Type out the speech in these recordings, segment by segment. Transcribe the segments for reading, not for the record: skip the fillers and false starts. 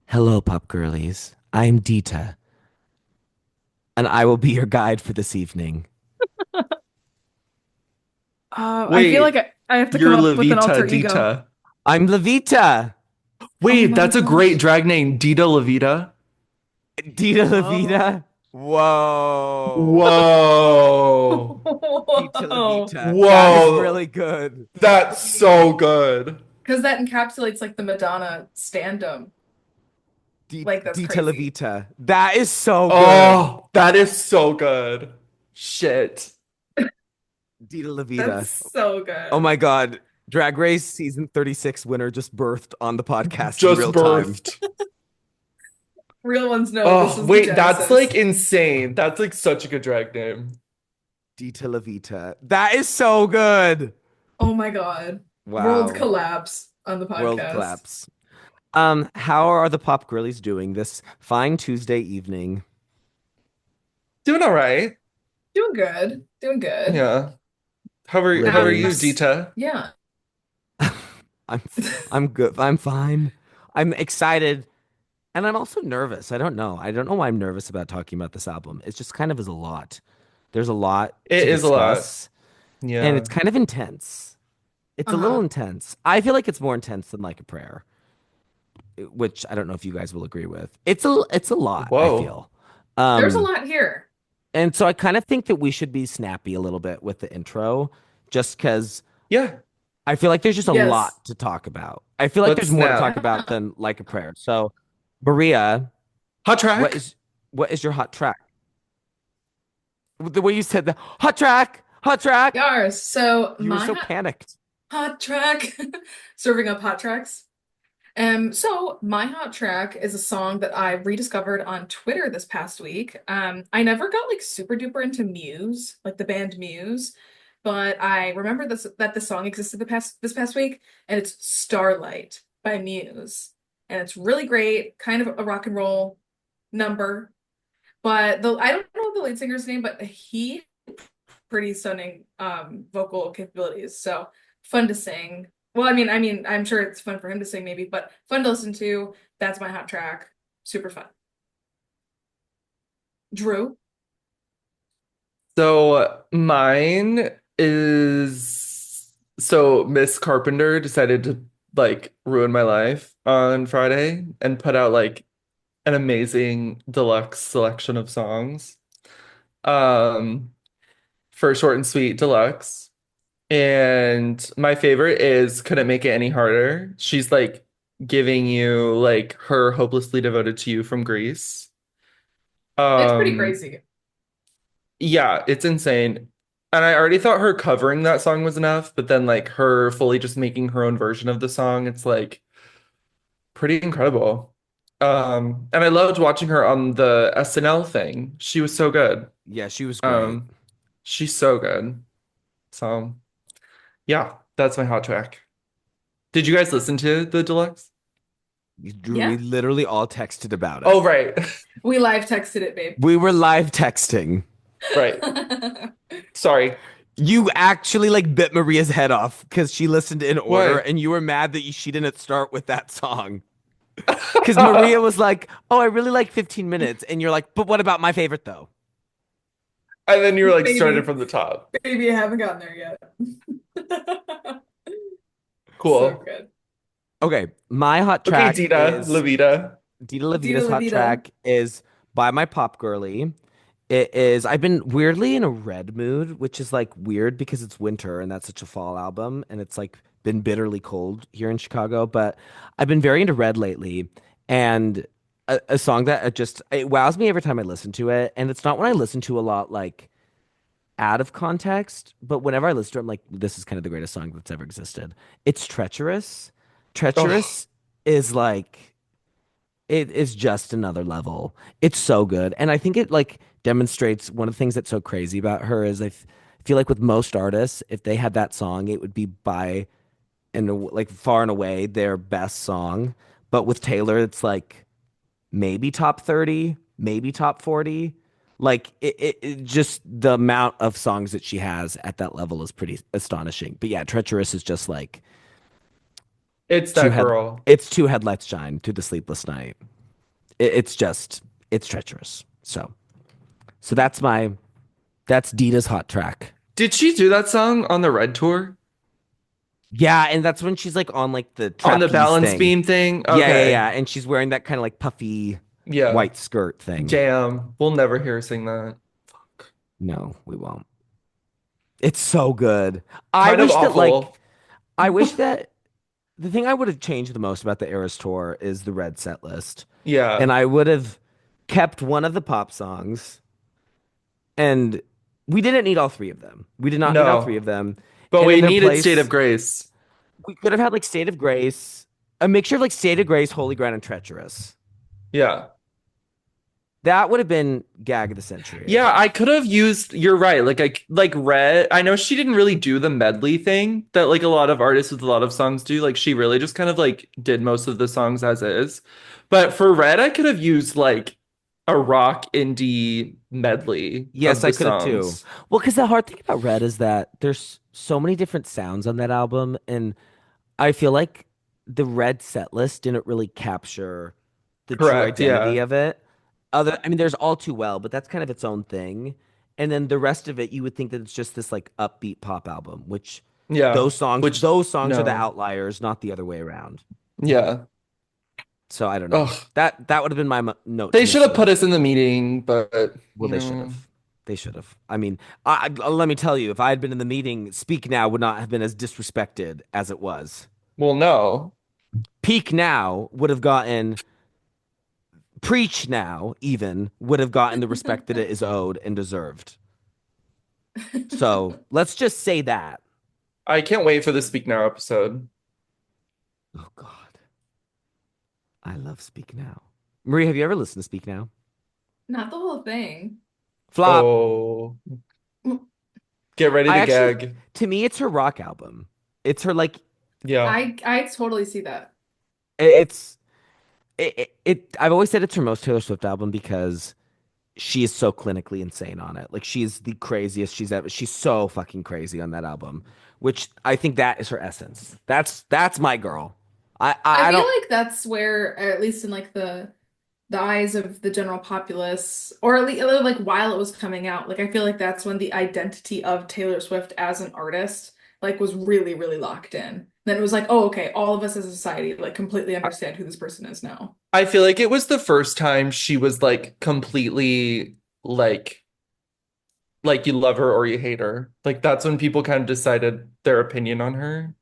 Hello, pop girlies. I'm Dita, and I will be your guide for this evening. I feel like Wait, I have to come you're up with an Levita alter ego. Dita. I'm Levita. Oh Wait, my that's a great gosh. drag name, Dita Levita. Dita Whoa. Levita. Whoa. Whoa. Dita Whoa. Levita. That is Whoa. really good. That's so good. Because that encapsulates like the Madonna standum. Like that's Dita crazy. Levita. That is so good. Oh, that is so good. Shit. Dita That's Levita. so Oh good. my God. Drag Race season 36 winner just birthed on the podcast in Just real time. birthed. Real ones know this Oh, was the wait, that's like genesis. insane. That's like such a good drag name. Dita Levita. That is so good. Oh my God. World Wow. collapse on the World podcast. collapse. How are the pop girlies doing this fine Tuesday evening? Doing all right. Doing good. Doing good. Yeah. How are Living. you, Dita? Yeah. I'm I'm good. I'm fine. I'm excited and I'm also nervous. I don't know. I don't know why I'm nervous about talking about this album. It's just kind of is a lot. There's a lot to It is a lot. discuss and Yeah. it's kind of intense. It's a little Uh-huh. intense. I feel like it's more intense than Like a Prayer, which I don't know if you guys will agree with. It's a lot, I Whoa. feel. There's a Um lot here. And so I kind of think that we should be snappy a little bit with the intro, just because Yeah. I feel like there's just a Yes. lot to talk about. I feel like Let's there's more to talk snap. about Yeah. than Like a Prayer. So, Maria, Hot what track. is what is your hot track? The way you said the hot track. Yars. So You were my so panicked. hot track, serving up hot tracks. So my hot track is a song that I rediscovered on Twitter this past week. I never got like super duper into Muse, like the band Muse, but I remember that the song existed this past week, and it's Starlight by Muse. And it's really great, kind of a rock and roll number. But the I don't know the lead singer's name, but he pretty stunning vocal capabilities. So fun to sing. Well, I'm sure it's fun for him to sing maybe, but fun to listen to. That's my hot track. Super fun. Drew. So mine is Miss Carpenter decided to like ruin my life on Friday and put out like an amazing deluxe selection of songs. Um for short and sweet deluxe. And my favorite is Couldn't Make It Any Harder. She's like giving you like her Hopelessly Devoted to You from Greece. It's pretty Um crazy. Yeah, it's insane. And I already thought her covering that song was enough, but then like her fully just making her own version of the song, it's like pretty incredible. And I loved watching her on the SNL thing. She was so good. Yeah, she was great. Um, she's so good. So yeah, that's my hot track. Did you guys listen to the deluxe? We Yeah. literally all texted about it. Oh, right. We live texted it, babe. We were live texting. Right. Sorry. You actually like bit Maria's head off because she listened in order, Why? and you were mad that she didn't start with that song. Because Maria was like, "Oh, I really like 15 minutes," and you're like, "But what about my favorite though?" And then you're like started Baby. from the top. Baby, I haven't gotten there yet. So Cool. good. Okay, my hot Okay, track Dita, is Levita. Dita Dita Levita's La hot Vida. track is by my pop girly. It is. I've been weirdly in a red mood, which is like weird because it's winter and that's such a fall album, and it's like been bitterly cold here in Chicago. But I've been very into red lately, and a song that just it wows me every time I listen to it. And it's not when I listen to a lot like out of context, but whenever I listen to it, I'm like, this is kind of the greatest song that's ever existed. It's Treacherous. Oh, Treacherous is like it is just another level. It's so good. And I think it like demonstrates one of the things that's so crazy about her is feel like with most artists, if they had that song, it would be by and like far and away their best song. But with Taylor, it's like maybe top 30, maybe top 40. Like it just the amount of songs that she has at that level is pretty astonishing. But yeah, Treacherous is just like it's two that head girl. it's two headlights shine to the sleepless night. It's just it's treacherous. So that's Dita's hot track. Did she do that song on the Red Tour? Yeah, and that's when she's like on like the On the trapeze balance thing. beam thing? Yeah, Okay. and she's wearing that kind of like puffy Yeah. white skirt thing. Damn. We'll never hear her sing that. No, we won't. It's so good. I Kind of wish that like awful. I wish that the thing I would have changed the most about the Eras tour is the red set list. And Yeah. I would have kept one of the pop songs and we didn't need all three of them. We did not need all three No. of them. But And we in their needed State of place, Grace. we could have had like State of Grace, a mixture of like State of Grace, Holy Ground, and Treacherous. Yeah. That would have been gag of the century, I Yeah, I think. could have used, you're right. Like Red, I know she didn't really do the medley thing that like a lot of artists with a lot of songs do. Like she really just kind of like did most of the songs as is. But for Red, I could have used like a rock indie medley Yes, of I the could have too. songs. Well, because the hard thing about Red is that there's so many different sounds on that album, and I feel like the Red set list didn't really capture the true Correct, identity yeah. of it. I mean, there's All Too Well, but that's kind of its own thing. And then the rest of it, you would think that it's just this like upbeat pop album, which Yeah. Which those songs are the no. outliers, not the other way around. Yeah. So I don't know. Ugh. That would have been my note to They should miss have put us list. in the meeting, but Well, you they should know, have. They should have. I mean, let me tell you, if I had been in the meeting, Speak Now would not have been as disrespected as it was. well, no. Peak Now would have gotten, Preach Now even would have gotten the respect that it is owed and deserved. So let's just say that. I can't wait for the Speak Now episode. Oh, God. I love Speak Now. Marie, have you ever listened to Speak Now? Not the whole thing. Flop. Oh, get ready I to actually, gag. to me, it's her rock album. It's her, like, Yeah. I totally see that. it's, I've always said it's her most Taylor Swift album because she is so clinically insane on it. Like she's the craziest she's ever. She's so fucking crazy on that album, which I think that is her essence. That's my girl. I I feel don't. like that's where, at least in like the eyes of the general populace, or at least like while it was coming out, like I feel like that's when the identity of Taylor Swift as an artist like was really, really locked in. Then it was like, oh, okay, all of us as a society like completely understand who this person is now. I feel like it was the first time she was like completely like you love her or you hate her. Like that's when people kind of decided their opinion on her,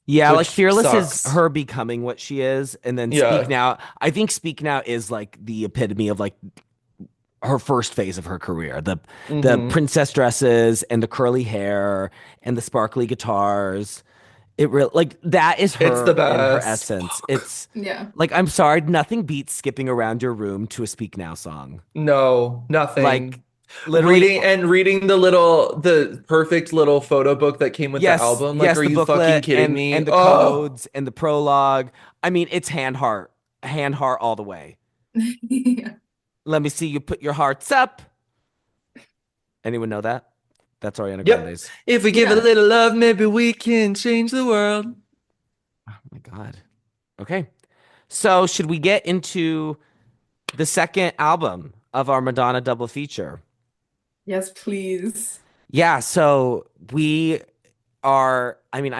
Yeah, like which Fearless is sucks. her becoming what she is, and then Speak Yeah. Now. I think Speak Now is like the epitome of like her first phase of her career. The Hmm. princess dresses and the curly hair and the sparkly guitars. It really like that is It's the her in her best. essence. Fuck. It's Yeah. like I'm sorry, nothing beats skipping around your room to a Speak Now song. No, Like nothing. literally, Reading the perfect little photo book that came with the yes, album. Like, yes, are the you fucking booklet kidding me? and the Oh, codes and the prologue. I mean, it's hand heart all the way. Yeah. Let me see you put your hearts up. Anyone know that? That's Ariana yep. Grande's. If we give a Yeah. little love, maybe we can change the world. Oh my God. Okay. So should we get into the second album of our Madonna double feature? Yes, please. Yeah, so we are, I mean,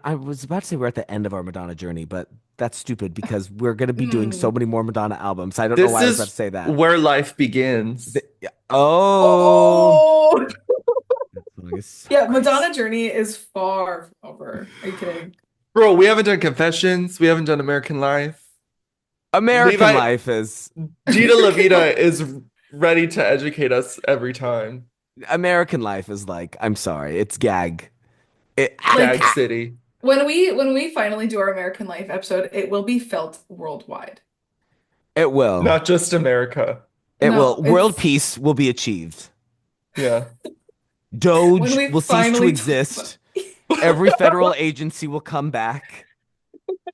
I was about to say we're at the end of our Madonna journey, but that's stupid because we're going to be doing so Mm. many more Madonna albums. I don't know This why I was about to is say that. where life begins. Yeah. Oh, Oh, that song is so yeah, crazy. Madonna Journey is far from over. Are you kidding? Bro, we haven't done Confessions. We haven't done American Life. American Levi, Life is Gita American Levita Life. is ready to educate us every time. American Life is like, I'm sorry, it's gag. Gag Like City. when we finally do our American Life episode, it will be felt worldwide. It will. Not just America. It No, will. World it's peace will be achieved. Yeah. when Doge we will cease to finally talk about exist. Every federal agency will come back.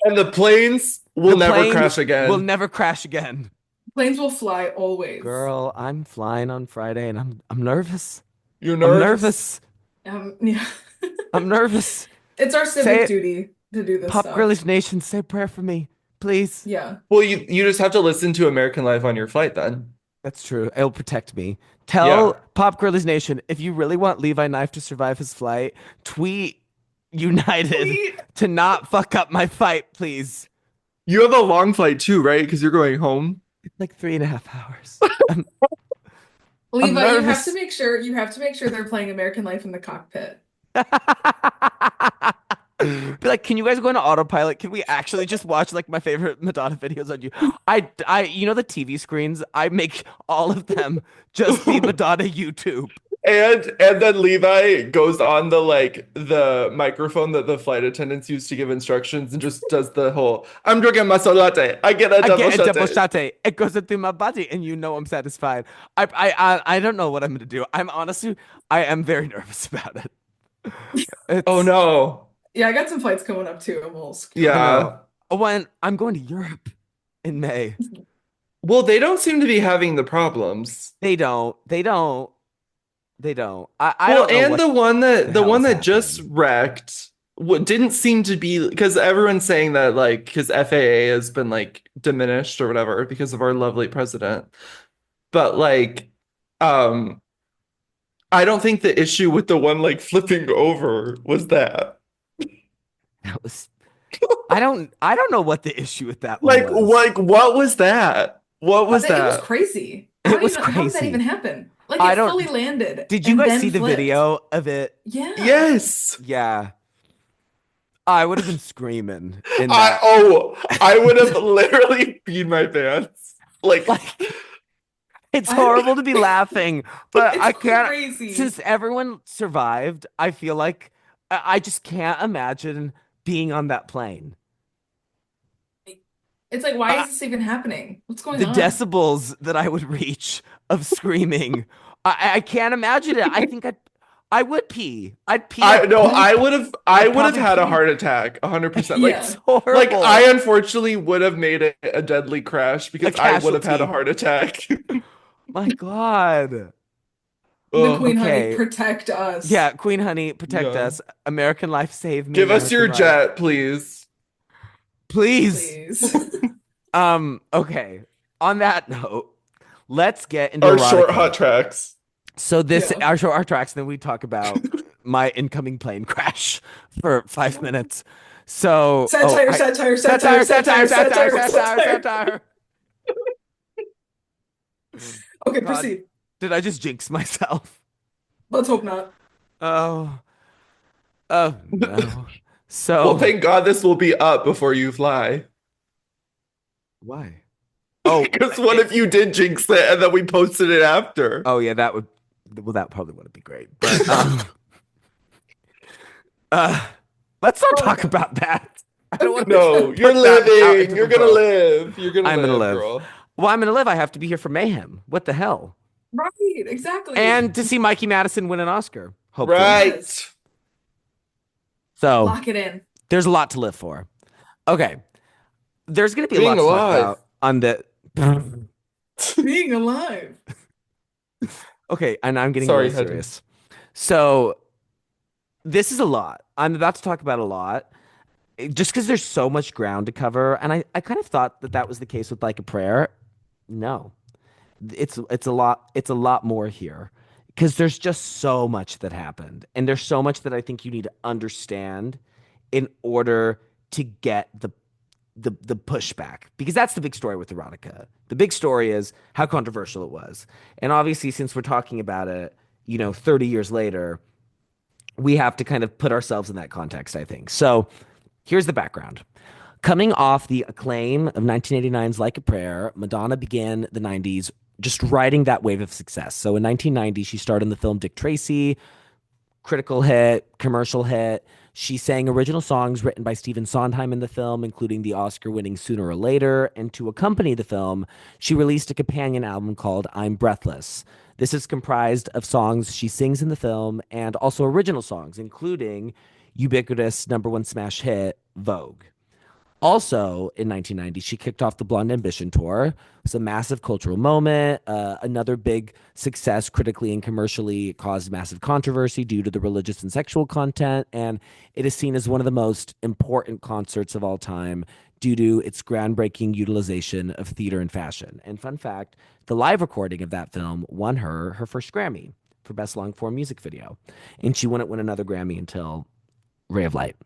And the planes will The never plane crash will again. never crash again. planes will fly always. Girl, I'm flying on Friday and I'm nervous. You're I'm nervous? nervous. Yeah. I'm nervous. It's our Say civic it. duty to do this Pop stuff. Girlies Nation, say a prayer for me. please? Yeah. Well, you just have to listen to American Life on your flight then. That's true. It'll protect me. Tell Yeah. Pop Girlies Nation if you really want Levi Knife to survive his flight, tweet United Tweet. to not fuck up my fight, please. You have a long flight too, right? Because you're going home. It's like 3.5 hours. I'm Levi, nervous. you have to make sure they're playing American Life in the cockpit. Be like, can you guys go into autopilot? Can we actually just watch like my favorite Madonna videos on you? You know the TV screens? I make all of them just be Madonna YouTube. And then Levi goes on the microphone that the flight attendants use to give instructions and just does the whole I'm drinking muscle latte. I get a I double get a double latte. shot. It goes into my body, and you know I'm satisfied. I don't know what I'm gonna do. I am very nervous about it. Oh It's no. Yeah, I got some flights coming up too, and we'll screw I around. know. Yeah. When I'm going to Europe in May, Well, they don't seem to be having the problems. they don't. They don't. They don't. I Well, don't know and what the the the hell one is that just happening. wrecked what didn't seem to be because everyone's saying that like because FAA has been like diminished or whatever because of our lovely president. But like um I don't think the issue with the one like flipping over was that. That was I don't know what the issue with that one was. Like what was that? What was It was that? crazy. It was How did that even crazy. happen? Like I it don't fully landed Did you and guys then see the flipped. video of it? Yeah. Yes. Yeah. I would have been screaming in I that. oh I would have literally peed my pants. Like Like it's I horrible to be laughing, but it's I can't crazy. since everyone survived, I feel like I just can't imagine being on that plane. It's like, why Uh, is this even happening? What's going the on? decibels that I would reach of screaming. I can't imagine it. I would pee. I'd pee, I I'd no, poop, I I'd would have probably had a puke. heart attack 100%. It's Yeah. Like I horrible. unfortunately would have made it a deadly crash A because I would have had a casualty. heart attack. My God. The Oh, Queen Honey, Okay. protect us. Yeah, Queen Honey, protect yeah. us. American life, save me, Give us American your life. jet, please. Please. Please. Okay. On that note, let's get into Our short hot erotica. tracks. So this Yeah. our show our tracks, and then we talk about my incoming plane crash for 5 minutes. So Satire, satire, satire, satire, satire, satire, satire, satire, satire, satire. satire. Oh Okay, God. proceed. Did I just jinx myself? Let's hope not. Oh, oh no. Well, So thank God this will be up before you fly. why? Oh, Because what if it's you did jinx it and then we posted it after? oh yeah, that probably wouldn't be great. But uh let's not Oh my talk God. about that. I don't want No, to you're put that out living. into the You're gonna world. live. You're gonna I'm gonna live, live. girl. Well, I'm gonna live. I have to be here for mayhem. What the hell? Right, exactly. And to see Mikey Madison win an Oscar, hopefully. Yes. Right. So Lock it in. there's a lot to live for. Okay. There's gonna be a Being lot to talk alive. about on the Being alive. Okay, and I'm getting really Sorry, Hetty. serious. So this is a lot. I'm about to talk about a lot. Just because there's so much ground to cover, and I kind of thought that that was the case with like a prayer. No, it's a lot more here because there's just so much that happened, and there's so much that I think you need to understand in order to get the pushback because that's the big story with erotica. The big story is how controversial it was, and obviously since we're talking about it, 30 years later, we have to kind of put ourselves in that context. I think so. Here's the background. Coming off the acclaim of 1989's Like a Prayer, Madonna began the 90s just riding that wave of success. So in 1990, she starred in the film Dick Tracy, critical hit, commercial hit. She sang original songs written by Stephen Sondheim in the film, including the Oscar winning Sooner or Later. And to accompany the film, she released a companion album called I'm Breathless. This is comprised of songs she sings in the film and also original songs, including ubiquitous number one smash hit, Vogue. Also in 1990, she kicked off the Blonde Ambition tour. It was a massive cultural moment. Another big success critically and commercially. It caused massive controversy due to the religious and sexual content. And it is seen as one of the most important concerts of all time due to its groundbreaking utilization of theater and fashion. And fun fact, the live recording of that film won her first Grammy for Best Long Form Music Video. And she wouldn't win another Grammy until Ray of Light.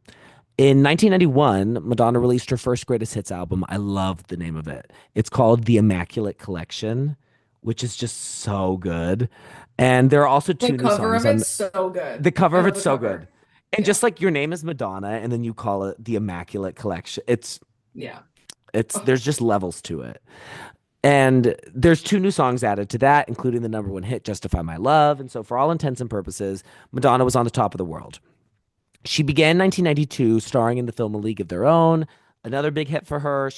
In 1991, Madonna released her first greatest hits album. I love the name of it. It's called The Immaculate Collection, which is just so good. And there are also The two new cover songs of on it's so the good. cover I of love it's the so good. cover. And Yeah. just like your name is Madonna and then you call it The Immaculate Collection. Yeah. It's Oh, there's just levels to it. And there's two new songs added to that, including the number one hit, Justify My Love. And so, for all intents and purposes, Madonna was on the top of the world. She began in 1992 starring in the film A League of Their Own, another big hit for her.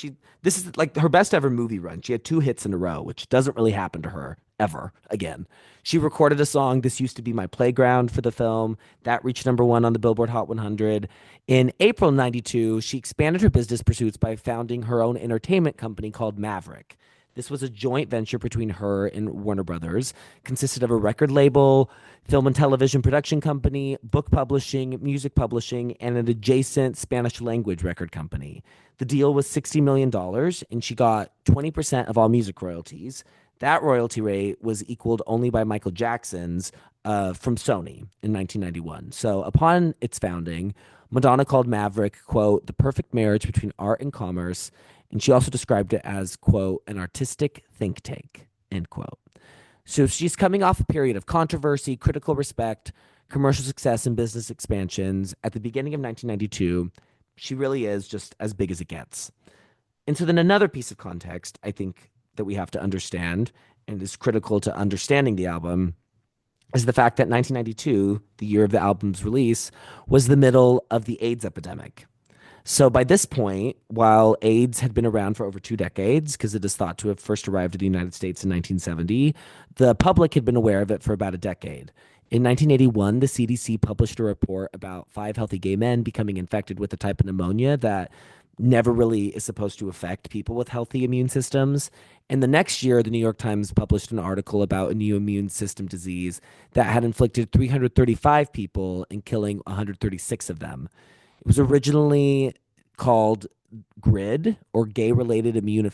This is like her best ever movie run. She had two hits in a row, which doesn't really happen to her ever again. She recorded a song, This Used to Be My Playground, for the film. That reached number one on the Billboard Hot 100. In April 92, she expanded her business pursuits by founding her own entertainment company called Maverick. This was a joint venture between her and Warner Brothers, consisted of a record label, film and television production company, book publishing, music publishing, and an adjacent Spanish language record company. The deal was $60 million, and she got 20% of all music royalties. That royalty rate was equaled only by Michael Jackson's from Sony in 1991. So upon its founding, Madonna called Maverick, quote, the perfect marriage between art and commerce. And she also described it as, quote, an artistic think tank, end quote. So she's coming off a period of controversy, critical respect, commercial success, and business expansions. At the beginning of 1992, she really is just as big as it gets. And so then another piece of context I think that we have to understand and is critical to understanding the album is the fact that 1992, the year of the album's release, was the middle of the AIDS epidemic. So by this point, while AIDS had been around for over 2 decades, because it is thought to have first arrived in the United States in 1970, the public had been aware of it for about a decade. In 1981, the CDC published a report about 5 healthy gay men becoming infected with a type of pneumonia that never really is supposed to affect people with healthy immune systems. And the next year, the New York Times published an article about a new immune system disease that had inflicted 335 people and killing 136 of them. It was originally called GRID, or gay related immune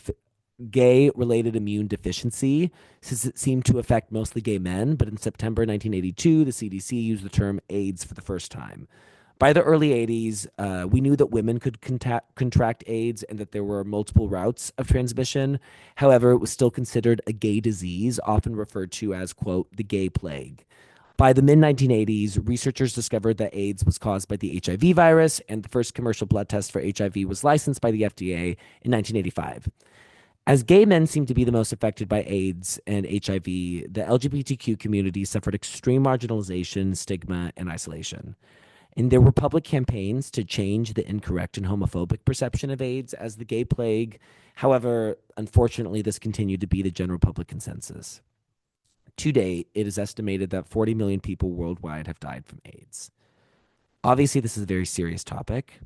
deficiency, since it seemed to affect mostly gay men. But in September 1982, the CDC used the term AIDS for the first time. By the early 80s, we knew that women could contract AIDS and that there were multiple routes of transmission. However, it was still considered a gay disease, often referred to as, quote, the gay plague. By the mid 1980s, researchers discovered that AIDS was caused by the HIV virus, and the first commercial blood test for HIV was licensed by the FDA in 1985. As gay men seem to be the most affected by AIDS and HIV, the LGBTQ community suffered extreme marginalization, stigma, and isolation. And there were public campaigns to change the incorrect and homophobic perception of AIDS as the gay plague. However, unfortunately, this continued to be the general public consensus. To date, it is estimated that 40 million people worldwide have died from AIDS. Obviously, this is a very serious topic,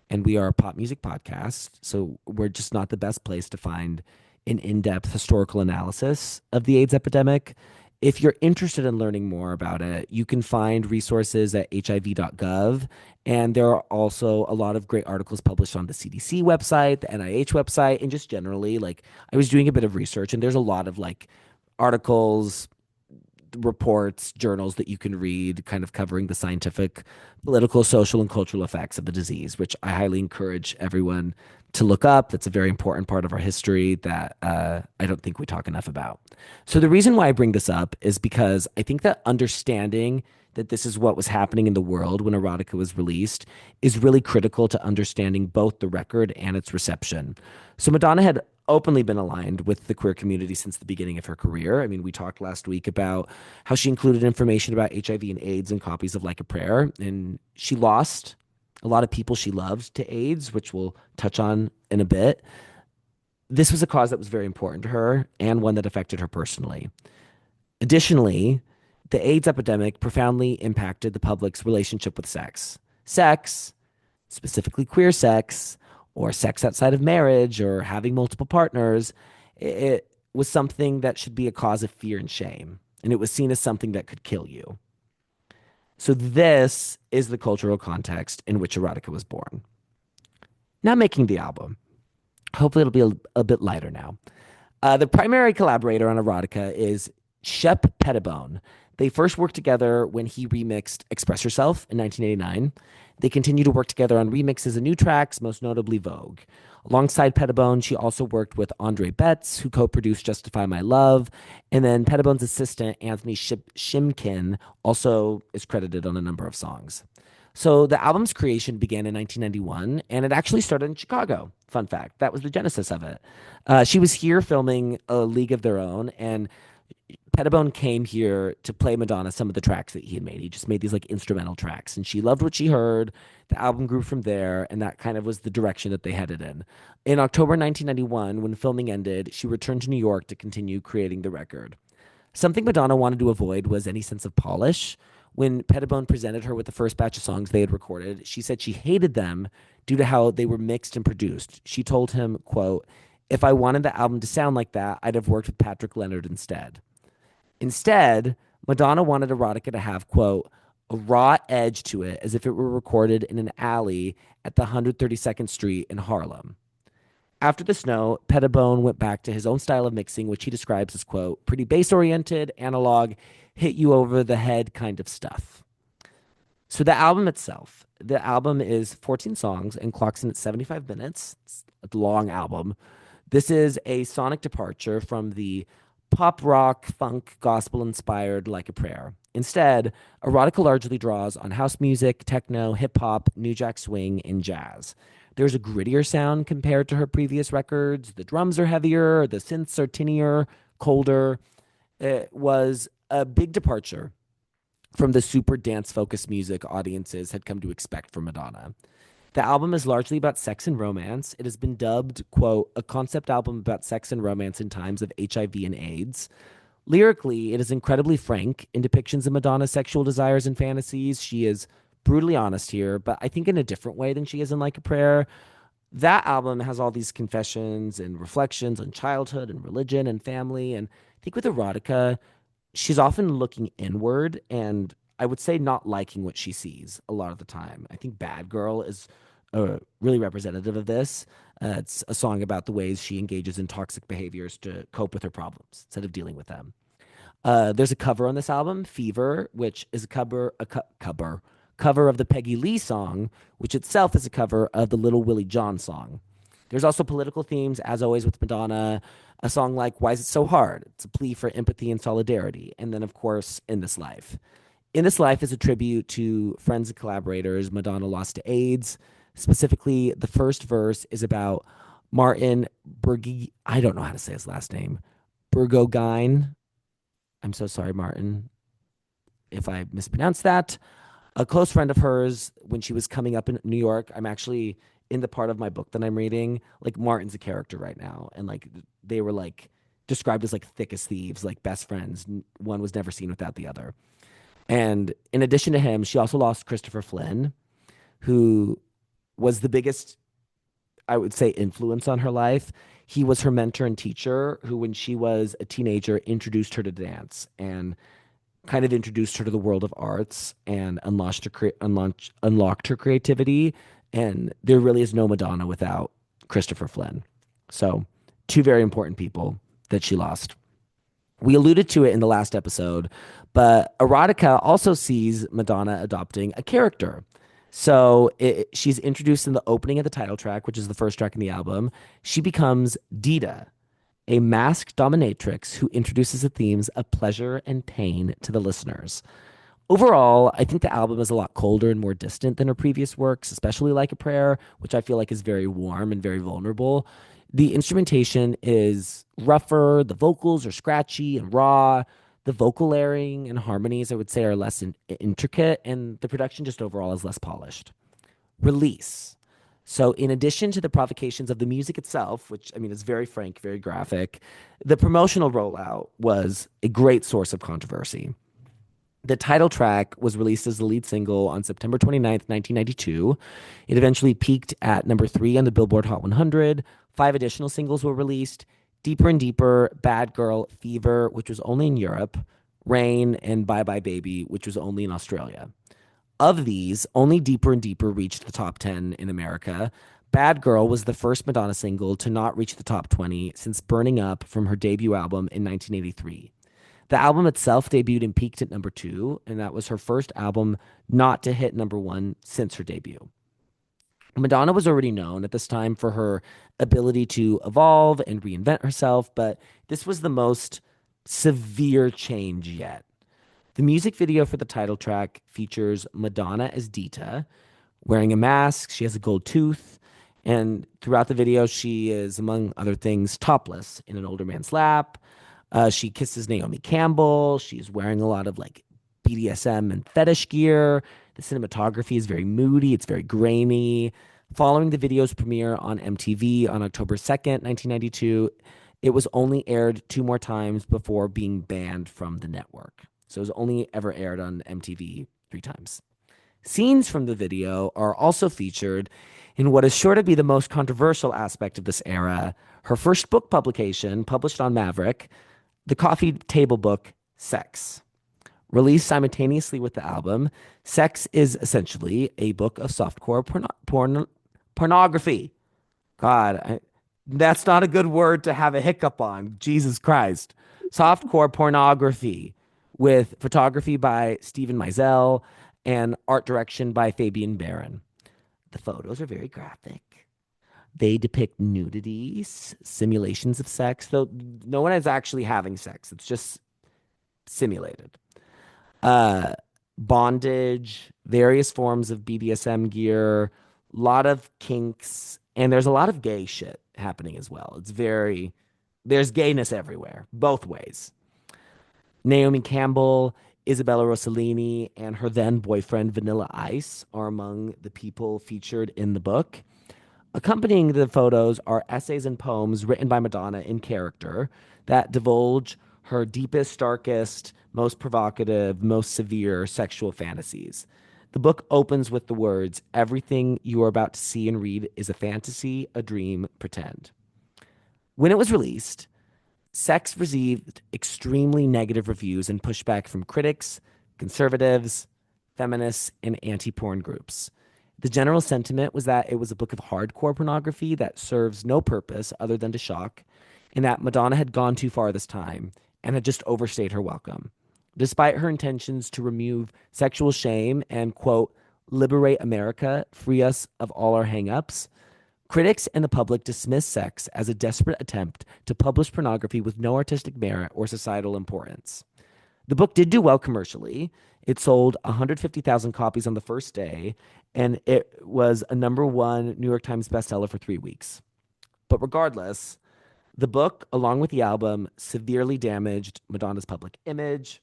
and we are a pop music podcast, so we're just not the best place to find an in depth historical analysis of the AIDS epidemic. If you're interested in learning more about it, you can find resources at hiv.gov. And there are also a lot of great articles published on the CDC website, the NIH website, and just generally, like, I was doing a bit of research, and there's a lot of like articles, reports, journals that you can read, kind of covering the scientific, political, social, and cultural effects of the disease, which I highly encourage everyone to look up. That's a very important part of our history that I don't think we talk enough about. So, the reason why I bring this up is because I think that understanding that this is what was happening in the world when Erotica was released is really critical to understanding both the record and its reception. So, Madonna had openly been aligned with the queer community since the beginning of her career. I mean, we talked last week about how she included information about HIV and AIDS in copies of Like a Prayer, and she lost a lot of people she loved to AIDS, which we'll touch on in a bit. This was a cause that was very important to her and one that affected her personally. Additionally, the AIDS epidemic profoundly impacted the public's relationship with sex. Sex, specifically queer sex, or sex outside of marriage, or having multiple partners, it was something that should be a cause of fear and shame. And it was seen as something that could kill you. So, this is the cultural context in which erotica was born. Now making the album. Hopefully, it'll be a bit lighter now. The primary collaborator on Erotica is Shep Pettibone. They first worked together when he remixed Express Yourself in 1989. They continue to work together on remixes and new tracks, most notably Vogue. Alongside Pettibone, she also worked with Andre Betts, who co produced Justify My Love. And then Pettibone's assistant, Anthony Shimkin, also is credited on a number of songs. So the album's creation began in 1991, and it actually started in Chicago. Fun fact, that was the genesis of it. She was here filming A League of Their Own, and Pettibone came here to play Madonna some of the tracks that he had made. He just made these like instrumental tracks, and she loved what she heard. The album grew from there, and that kind of was the direction that they headed in. In October 1991, when filming ended, she returned to New York to continue creating the record. Something Madonna wanted to avoid was any sense of polish. When Pettibone presented her with the first batch of songs they had recorded, she said she hated them due to how they were mixed and produced. She told him, quote, if I wanted the album to sound like that, I'd have worked with Patrick Leonard instead. Instead, Madonna wanted Erotica to have, quote, a raw edge to it as if it were recorded in an alley at the 132nd Street in Harlem. After the snow, Pettibone went back to his own style of mixing, which he describes as, quote, pretty bass oriented, analog, hit you over the head kind of stuff. So the album is 14 songs and clocks in at 75 minutes. It's a long album. This is a sonic departure from the pop rock, funk, gospel inspired Like a Prayer. Instead, Erotica largely draws on house music, techno, hip hop, new jack swing, and jazz. There's a grittier sound compared to her previous records. The drums are heavier, the synths are tinnier, colder. It was a big departure from the super dance focused music audiences had come to expect from Madonna. The album is largely about sex and romance. It has been dubbed, quote, a concept album about sex and romance in times of HIV and AIDS. Lyrically, it is incredibly frank in depictions of Madonna's sexual desires and fantasies. She is brutally honest here, but I think in a different way than she is in Like a Prayer. That album has all these confessions and reflections on childhood and religion and family. And I think with Erotica, she's often looking inward and I would say not liking what she sees a lot of the time. I think Bad Girl is really representative of this. It's a song about the ways she engages in toxic behaviors to cope with her problems instead of dealing with them. There's a cover on this album, Fever, which is a cover of the Peggy Lee song, which itself is a cover of the Little Willie John song. There's also political themes, as always with Madonna. A song like Why Is It So Hard? It's a plea for empathy and solidarity. And then, of course, In This Life. In This Life is a tribute to friends and collaborators Madonna lost to AIDS. Specifically, the first verse is about Martin Bergi. I don't know how to say his last name. Burgogyne. I'm so sorry, Martin, if I mispronounced that. A close friend of hers, when she was coming up in New York, I'm actually in the part of my book that I'm reading. Like Martin's a character right now, and like they were like described as like thick as thieves, like best friends. One was never seen without the other. And in addition to him, she also lost Christopher Flynn, who was the biggest, I would say, influence on her life. He was her mentor and teacher, who, when she was a teenager, introduced her to dance and kind of introduced her to the world of arts and unlocked her creativity. And there really is no Madonna without Christopher Flynn. So, two very important people that she lost. We alluded to it in the last episode, but Erotica also sees Madonna adopting a character. So she's introduced in the opening of the title track, which is the first track in the album. She becomes Dita, a masked dominatrix who introduces the themes of pleasure and pain to the listeners. Overall, I think the album is a lot colder and more distant than her previous works, especially Like a Prayer, which I feel like is very warm and very vulnerable. The instrumentation is rougher, the vocals are scratchy and raw. The vocal layering and harmonies, I would say, are less intricate, and the production just overall is less polished. Release. So, in addition to the provocations of the music itself, which I mean is very frank, very graphic, the promotional rollout was a great source of controversy. The title track was released as the lead single on September 29th, 1992. It eventually peaked at number 3 on the Billboard Hot 100. 5 additional singles were released: Deeper and Deeper, Bad Girl, Fever, which was only in Europe, Rain, and Bye Bye Baby, which was only in Australia. Of these, only Deeper and Deeper reached the top 10 in America, Bad Girl was the first Madonna single to not reach the top 20 since Burning Up from her debut album in 1983. The album itself debuted and peaked at number two, and that was her first album not to hit number one since her debut. Madonna was already known at this time for her ability to evolve and reinvent herself, but this was the most severe change yet. The music video for the title track features Madonna as Dita, wearing a mask. She has a gold tooth. And throughout the video, she is, among other things, topless in an older man's lap. She kisses Naomi Campbell. She's wearing a lot of like BDSM and fetish gear. The cinematography is very moody, it's very grainy. Following the video's premiere on MTV on October 2nd, 1992, it was only aired two more times before being banned from the network. So it was only ever aired on MTV three times. Scenes from the video are also featured in what is sure to be the most controversial aspect of this era, her first book publication, published on Maverick, the coffee table book, Sex. Released simultaneously with the album, Sex is essentially a book of softcore pornography. God, that's not a good word to have a hiccup on. Jesus Christ. Softcore pornography with photography by Stephen Meisel and art direction by Fabian Baron. The photos are very graphic. They depict nudity, simulations of sex, though no one is actually having sex. It's just simulated. Uh, Bondage, various forms of BDSM gear, a lot of kinks, and there's a lot of gay shit happening as well. There's gayness everywhere, both ways. Naomi Campbell, Isabella Rossellini, and her then boyfriend Vanilla Ice are among the people featured in the book. Accompanying the photos are essays and poems written by Madonna in character that divulge her deepest, darkest, most provocative, most severe sexual fantasies. The book opens with the words, "Everything you are about to see and read is a fantasy, a dream, pretend." When it was released, Sex received extremely negative reviews and pushback from critics, conservatives, feminists, and anti porn groups. The general sentiment was that it was a book of hardcore pornography that serves no purpose other than to shock, and that Madonna had gone too far this time and had just overstayed her welcome. Despite her intentions to remove sexual shame and, quote, liberate America, free us of all our hangups, critics and the public dismiss Sex as a desperate attempt to publish pornography with no artistic merit or societal importance. The book did do well commercially. It sold 150,000 copies on the first day, and it was a number one New York Times bestseller for 3 weeks. But regardless, the book, along with the album, severely damaged Madonna's public image.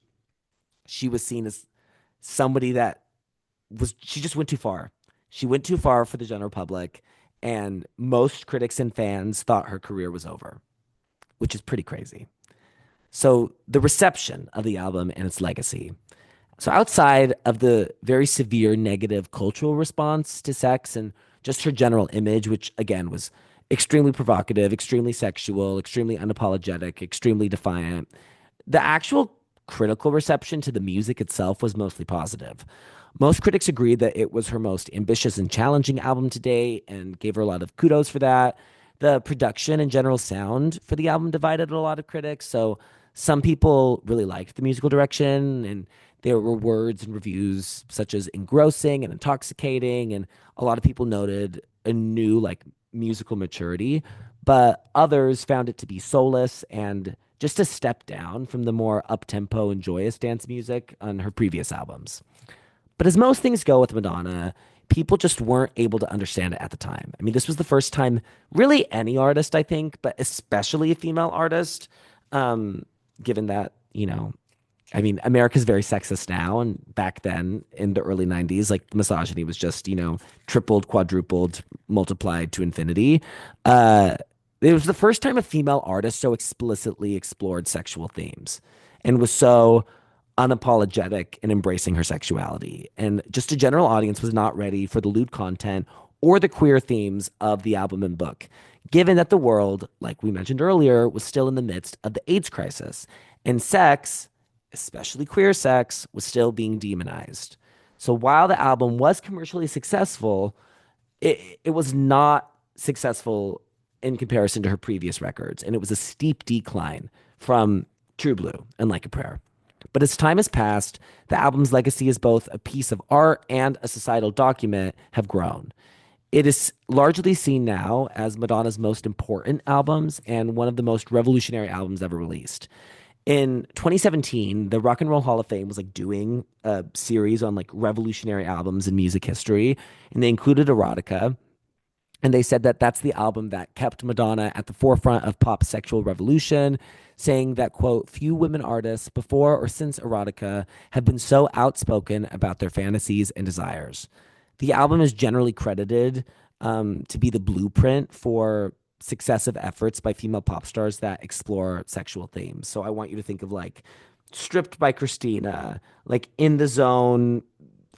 She was seen as somebody that she just went too far. She went too far for the general public, and most critics and fans thought her career was over, which is pretty crazy. So, the reception of the album and its legacy. So, outside of the very severe negative cultural response to Sex and just her general image, which again was extremely provocative, extremely sexual, extremely unapologetic, extremely defiant, the actual critical reception to the music itself was mostly positive. Most critics agreed that it was her most ambitious and challenging album to date and gave her a lot of kudos for that. The production and general sound for the album divided a lot of critics. So some people really liked the musical direction, and there were words and reviews such as engrossing and intoxicating. And a lot of people noted a new, like, musical maturity, but others found it to be soulless and just a step down from the more up-tempo and joyous dance music on her previous albums. But as most things go with Madonna, people just weren't able to understand it at the time. I mean, this was the first time really any artist, I think, but especially a female artist, given that, I mean, America's very sexist now. And back then in the early 90s, like misogyny was just, tripled, quadrupled, multiplied to infinity. It was the first time a female artist so explicitly explored sexual themes and was so unapologetic in embracing her sexuality. And just a general audience was not ready for the lewd content or the queer themes of the album and book, given that the world, like we mentioned earlier, was still in the midst of the AIDS crisis. And sex, especially queer sex, was still being demonized. So while the album was commercially successful, it was not successful in comparison to her previous records, and it was a steep decline from True Blue and Like a Prayer. But as time has passed, the album's legacy as both a piece of art and a societal document have grown. It is largely seen now as Madonna's most important albums and one of the most revolutionary albums ever released. In 2017, the Rock and Roll Hall of Fame was like doing a series on like revolutionary albums in music history, and they included Erotica. And they said that that's the album that kept Madonna at the forefront of pop sexual revolution, saying that, quote, few women artists before or since Erotica have been so outspoken about their fantasies and desires. The album is generally credited to be the blueprint for successive efforts by female pop stars that explore sexual themes. So I want you to think of like Stripped by Christina, like In the Zone,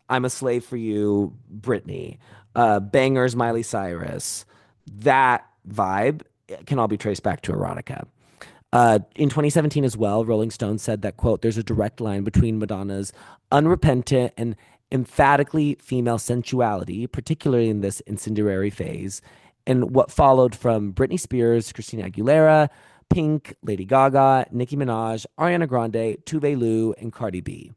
I'm a Slave for You, Britney, Bangers, Miley Cyrus. That vibe can all be traced back to Erotica. In 2017 as well, Rolling Stone said that, quote, there's a direct line between Madonna's unrepentant and emphatically female sensuality, particularly in this incendiary phase, and what followed from Britney Spears, Christina Aguilera, Pink, Lady Gaga, Nicki Minaj, Ariana Grande, Tove Lo, and Cardi B.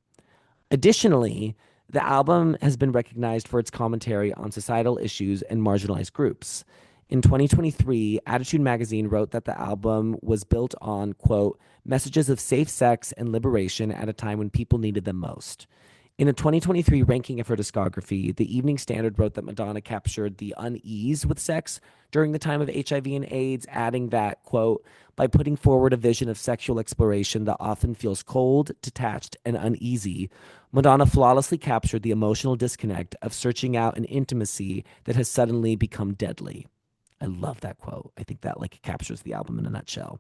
Additionally, the album has been recognized for its commentary on societal issues and marginalized groups. In 2023, Attitude Magazine wrote that the album was built on, quote, messages of safe sex and liberation at a time when people needed them most. In a 2023 ranking of her discography, the Evening Standard wrote that Madonna captured the unease with sex during the time of HIV and AIDS, adding that, quote, by putting forward a vision of sexual exploration that often feels cold, detached, and uneasy, Madonna flawlessly captured the emotional disconnect of searching out an intimacy that has suddenly become deadly. I love that quote. I think that like captures the album in a nutshell.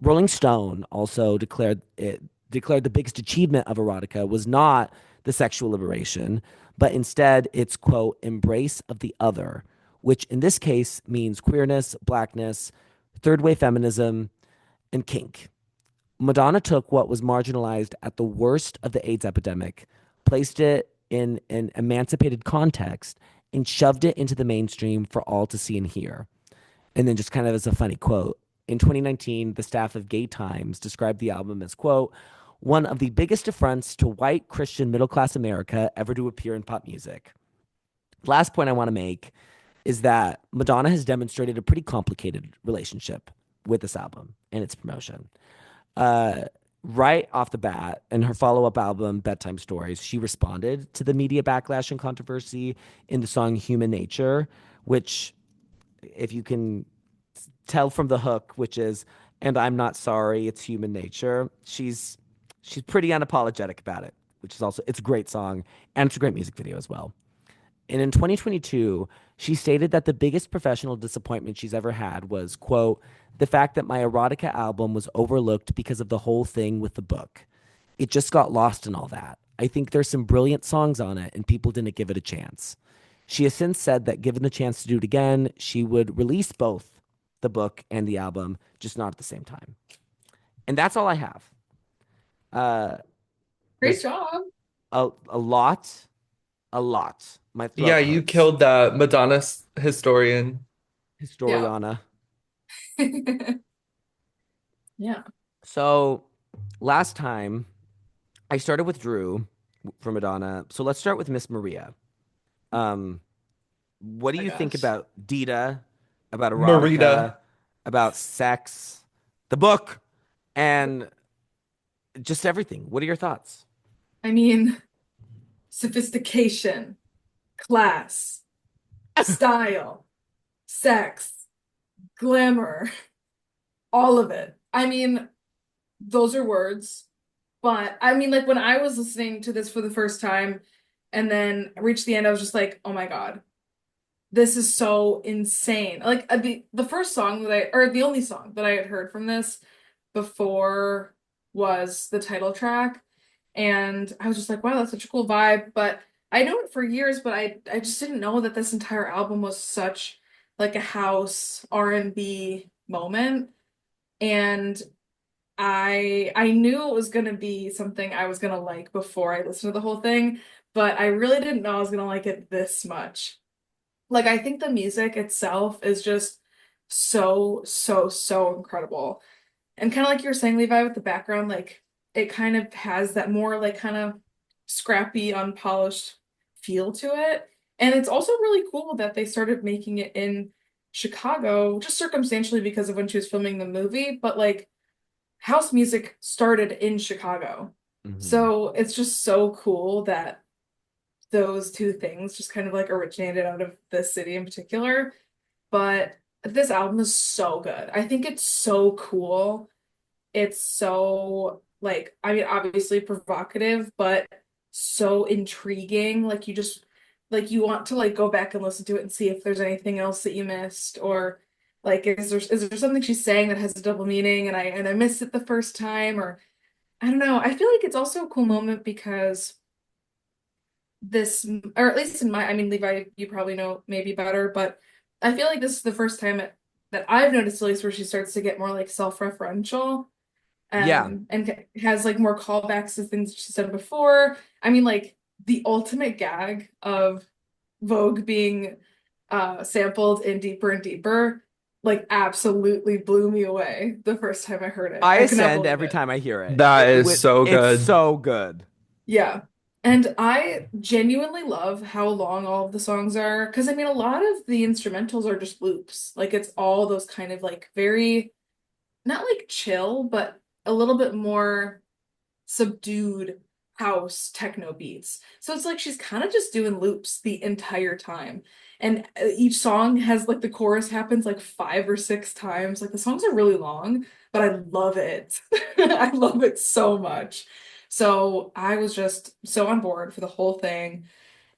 Rolling Stone also declared the biggest achievement of Erotica was not the sexual liberation, but instead its, quote, embrace of the other, which in this case means queerness, blackness, third wave feminism, and kink. Madonna took what was marginalized at the worst of the AIDS epidemic, placed it in an emancipated context, and shoved it into the mainstream for all to see and hear. And then, just kind of as a funny quote, in 2019, the staff of Gay Times described the album as, quote, one of the biggest affronts to white Christian middle class America ever to appear in pop music. Last point I want to make is that Madonna has demonstrated a pretty complicated relationship with this album and its promotion. Uh, right off the bat, in her follow up album, Bedtime Stories, she responded to the media backlash and controversy in the song Human Nature, which, if you can tell from the hook, which is, and I'm not sorry, it's human nature, she's pretty unapologetic about it, which is also, it's a great song and it's a great music video as well. And in 2022, she stated that the biggest professional disappointment she's ever had was, quote, the fact that my Erotica album was overlooked because of the whole thing with the book. It just got lost in all that. I think there's some brilliant songs on it and people didn't give it a chance. She has since said that given the chance to do it again, she would release both the book and the album, just not at the same time. And that's all I have. Uh, Great there's job. a lot, a lot. My Yeah, throat you hurts. killed that Madonna historian. Yeah. Historiana. Yeah. So last time I started with Drew for Madonna. So let's start with Miss Maria. Um, what do My you think gosh. about Dita, about erotica, Marita. about sex, the book, and just everything? What are your thoughts? I mean, sophistication, class, style, sex, glamour, all of it. I mean, those are words, but I mean, like when I was listening to this for the first time and then reached the end, I was just like, oh my God, this is so insane. Like the first song that or the only song that I had heard from this before was the title track. And I was just like, wow, that's such a cool vibe. But I know it for years, but I just didn't know that this entire album was such like a house R&B moment. And I knew it was gonna be something I was gonna like before I listened to the whole thing, but I really didn't know I was gonna like it this much. Like I think the music itself is just so, so, so incredible. And kind of like you were saying, Levi, with the background, like it kind of has that more like kind of scrappy, unpolished feel to it. And it's also really cool that they started making it in Chicago, just circumstantially because of when she was filming the movie, but like house music started in Chicago. Hmm. So it's just so cool that those two things just kind of like originated out of this city in particular. But this album is so good. I think it's so cool. It's so like, I mean, obviously provocative, but so intriguing. Like you just like you want to like go back and listen to it and see if there's anything else that you missed or like is there something she's saying that has a double meaning and I missed it the first time or I don't know. I feel like it's also a cool moment because this or at least in my I mean Levi, you probably know maybe better, but I feel like this is the first time that I've noticed at least where she starts to get more like self-referential Yeah. and has like more callbacks to things she's done before. I mean, like the ultimate gag of Vogue being sampled in Deeper and Deeper, like absolutely blew me away the first time I heard it. I I could not ascend believe every it. time I hear it. That is With so it's good. so good. Yeah. And I genuinely love how long all of the songs are. Because I mean, a lot of the instrumentals are just loops. Like it's all those kind of like very, not like chill, but a little bit more subdued house techno beats. So it's like she's kind of just doing loops the entire time. And each song has like the chorus happens like 5 or 6 times. Like the songs are really long, but I love it. I love it so much. So I was just so on board for the whole thing.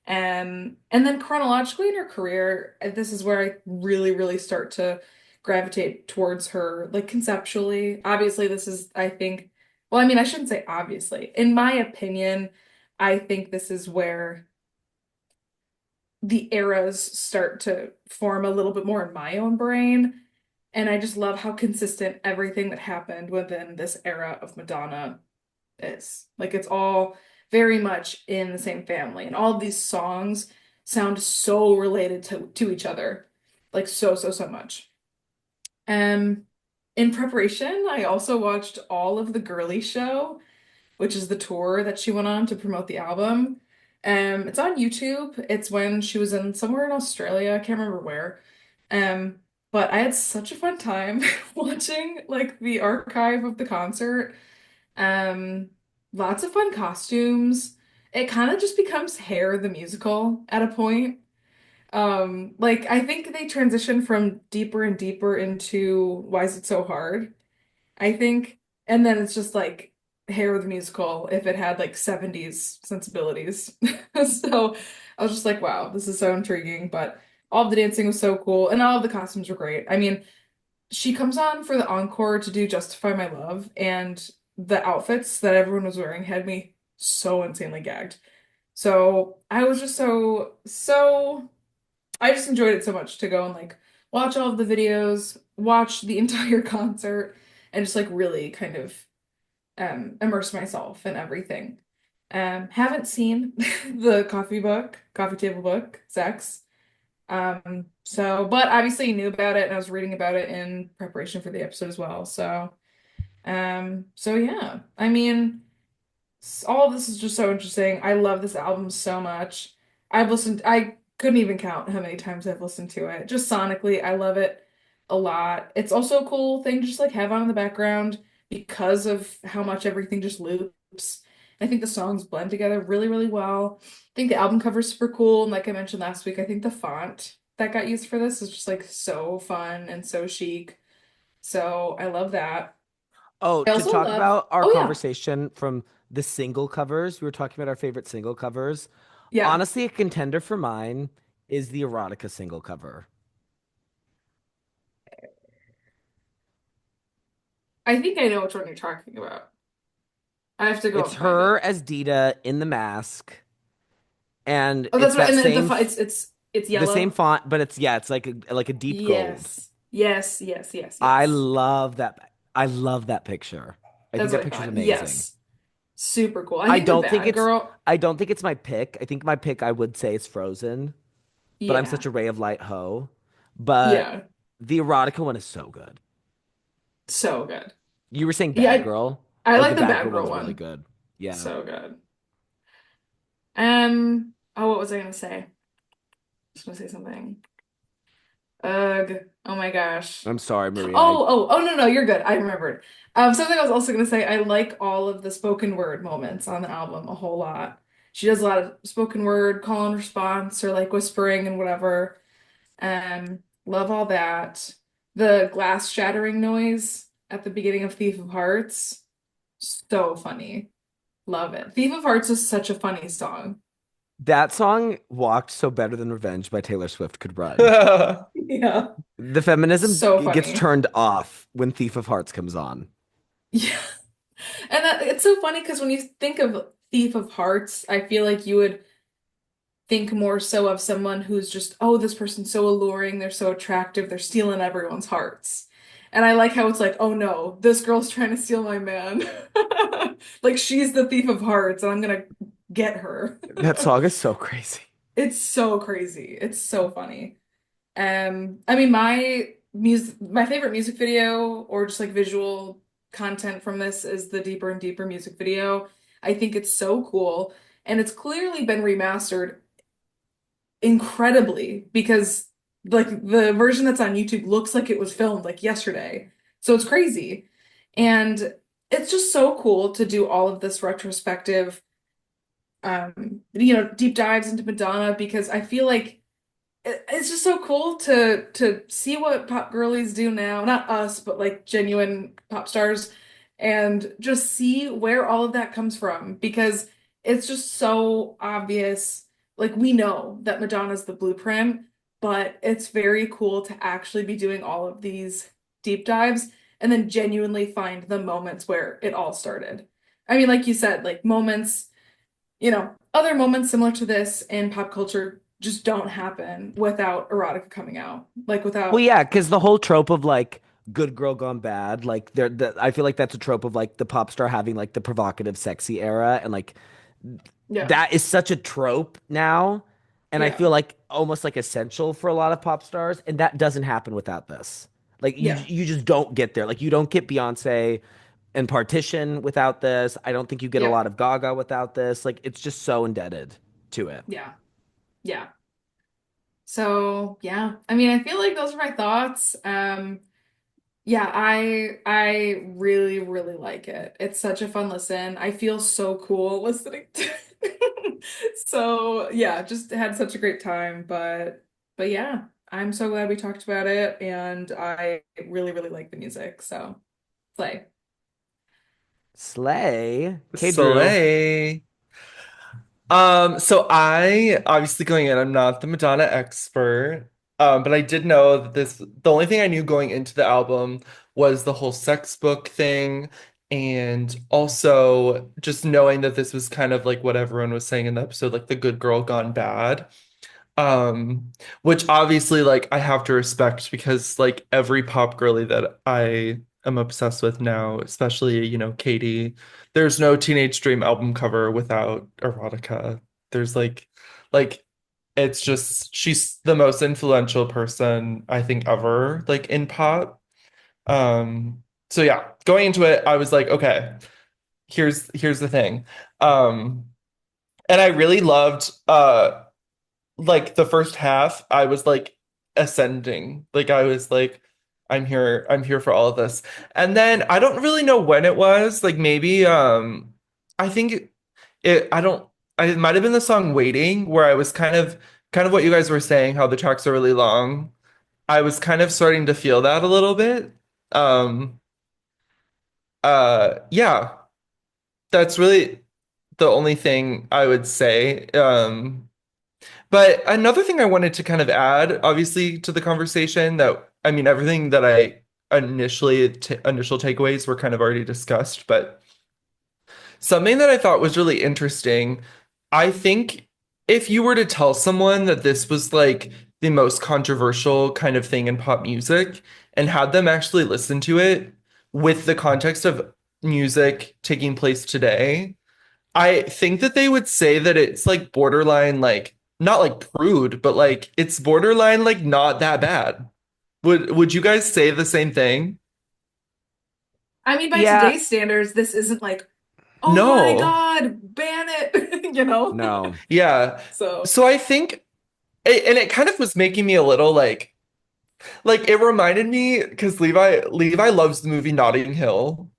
And then chronologically in her career, this is where I really, really start to gravitate towards her, like conceptually. Obviously, this is, I think, well, I mean, I shouldn't say obviously. In my opinion, I think this is where the eras start to form a little bit more in my own brain. And I just love how consistent everything that happened within this era of Madonna is. Like it's all very much in the same family, and all of these songs sound so related to each other, like so so so much. Um, in preparation, I also watched all of the Girlies show, which is the tour that she went on to promote the album. It's on YouTube. It's when she was in somewhere in Australia. I can't remember where. Um, but I had such a fun time watching like the archive of the concert. Um, Lots of fun costumes. It kind of just becomes Hair the musical at a point. Like I think they transition from deeper and deeper into Why Is It So Hard? I think, and then it's just like Hair the musical if it had like 70s sensibilities. So I was just like, wow, this is so intriguing. But all of the dancing was so cool, and all of the costumes were great. I mean, she comes on for the encore to do Justify My Love, and the outfits that everyone was wearing had me so insanely gagged. So I was just I just enjoyed it so much to go and like watch all of the videos, watch the entire concert, and just like really kind of immerse myself in everything. Haven't seen the coffee table book, Sex. So, but obviously knew about it and I was reading about it in preparation for the episode as well. So yeah. I mean, all of this is just so interesting. I love this album so much. I couldn't even count how many times I've listened to it. Just sonically, I love it a lot. It's also a cool thing to just like have on in the background because of how much everything just loops. I think the songs blend together really, really well. I think the album cover is super cool. And like I mentioned last week, I think the font that got used for this is just like so fun and so chic. So I love that. Oh, I to also talk love, about our oh yeah, conversation from the single covers, we were talking about our favorite single covers. yeah. Honestly, a contender for mine is the Erotica single cover. I think I know which one you're talking about. I have to go It's and find her it. as Dita in the mask, and Oh, it's that's right. that And same it's the same yellow. font, but it's yeah, it's like a deep gold. Yes. Yes, yes, yes, I yes. love that. I love that picture. I think That's that what I picture's thought. amazing. Yes. Super cool. I I think the don't think bad it's girl. I don't think it's my pick. I think my pick I would say is Frozen. but I'm such Yeah. a ray of light hoe. But Yeah. the erotica one is so good. So good. You were saying Yeah, Bad Girl? I Oh, like the the Bad bad Girl girl one's really one. good. Yeah. So good. what was I gonna say? Just gonna say something. Ugh. Oh my gosh. I'm sorry, Maria. No, no, you're good. I remembered. Something I was also gonna say, I like all of the spoken word moments on the album a whole lot. She does a lot of spoken word, call and response, or like whispering and whatever. Love all that. The glass shattering noise at the beginning of Thief of Hearts, so funny. Love it. Thief of Hearts is such a funny song. That song Walked So Better Than Revenge by Taylor Swift could run. Yeah. The feminism So gets funny. turned off when Thief of Hearts comes on. Yeah. And it's so funny because when you think of Thief of Hearts, I feel like you would think more so of someone who's just, oh, this person's so alluring, they're so attractive, they're stealing everyone's hearts. And I like how it's like, oh no, this girl's trying to steal my man. Like she's the thief of hearts, and I'm gonna get her. That song is so crazy. It's so crazy. It's so funny. I mean, my favorite music video or just like visual content from this is the Deeper and Deeper music video. I think it's so cool, and it's clearly been remastered incredibly because like the version that's on YouTube looks like it was filmed like yesterday. So it's crazy. And it's just so cool to do all of this retrospective deep dives into Madonna because I feel like it's just so cool to see what pop girlies do now. Not us, but like genuine pop stars, and just see where all of that comes from because it's just so obvious. Like we know that Madonna's the blueprint, but it's very cool to actually be doing all of these deep dives and then genuinely find the moments where it all started. I mean, like you said, like moments, other moments similar to this in pop culture just don't happen without erotica coming out. Like Well, without, yeah, because the whole trope of like good girl gone bad, like I feel like that's a trope of like the pop star having like the provocative, sexy era, and like yeah, that is such a trope now, and I yeah, feel like almost like essential for a lot of pop stars, and that doesn't happen without this. Like yeah, you just don't get there. Like you don't get Beyonce and Partition without this. I don't think you get a yep, lot of Gaga without this. Like it's just so indebted to it. yeah, yeah. So yeah, I mean, I feel like those are my thoughts. Yeah, I really, really like it. It's such a fun listen. I feel so cool listening to it. So yeah, just had such a great time. But yeah, I'm so glad we talked about it and I really, really like the music. So play. Slay. Okay, Drew. Soleil. So I obviously going in, I'm not the Madonna expert. But I did know that the only thing I knew going into the album was the whole sex book thing, and also just knowing that this was kind of like what everyone was saying in the episode, like the good girl gone bad. Um, which obviously like I have to respect because like every pop girly that I am obsessed with now, especially, Katie, there's no Teenage Dream album cover without erotica. There's like it's just she's the most influential person I think ever like in pop. So yeah, going into it, I was like, okay, here's the thing. Um, and I really loved like the first half, I was like ascending. Like I was like, I'm here for all of this. And then I don't really know when it was. Like maybe I think I don't it might have been the song Waiting, where I was kind of what you guys were saying, how the tracks are really long. I was kind of starting to feel that a little bit. Um yeah, that's really the only thing I would say. But another thing I wanted to kind of add, obviously, to the conversation that I mean, everything that I initial takeaways were kind of already discussed, but something that I thought was really interesting, I think if you were to tell someone that this was like the most controversial kind of thing in pop music and had them actually listen to it with the context of music taking place today, I think that they would say that it's like borderline like not like prude, but like it's borderline like not that bad. Would you guys say the same thing? I mean, by Yeah, today's standards, this isn't like, oh my No. God, ban it, you know? no. Yeah. So, So I think and it kind of was making me a little like it reminded me because Levi loves the movie Notting Hill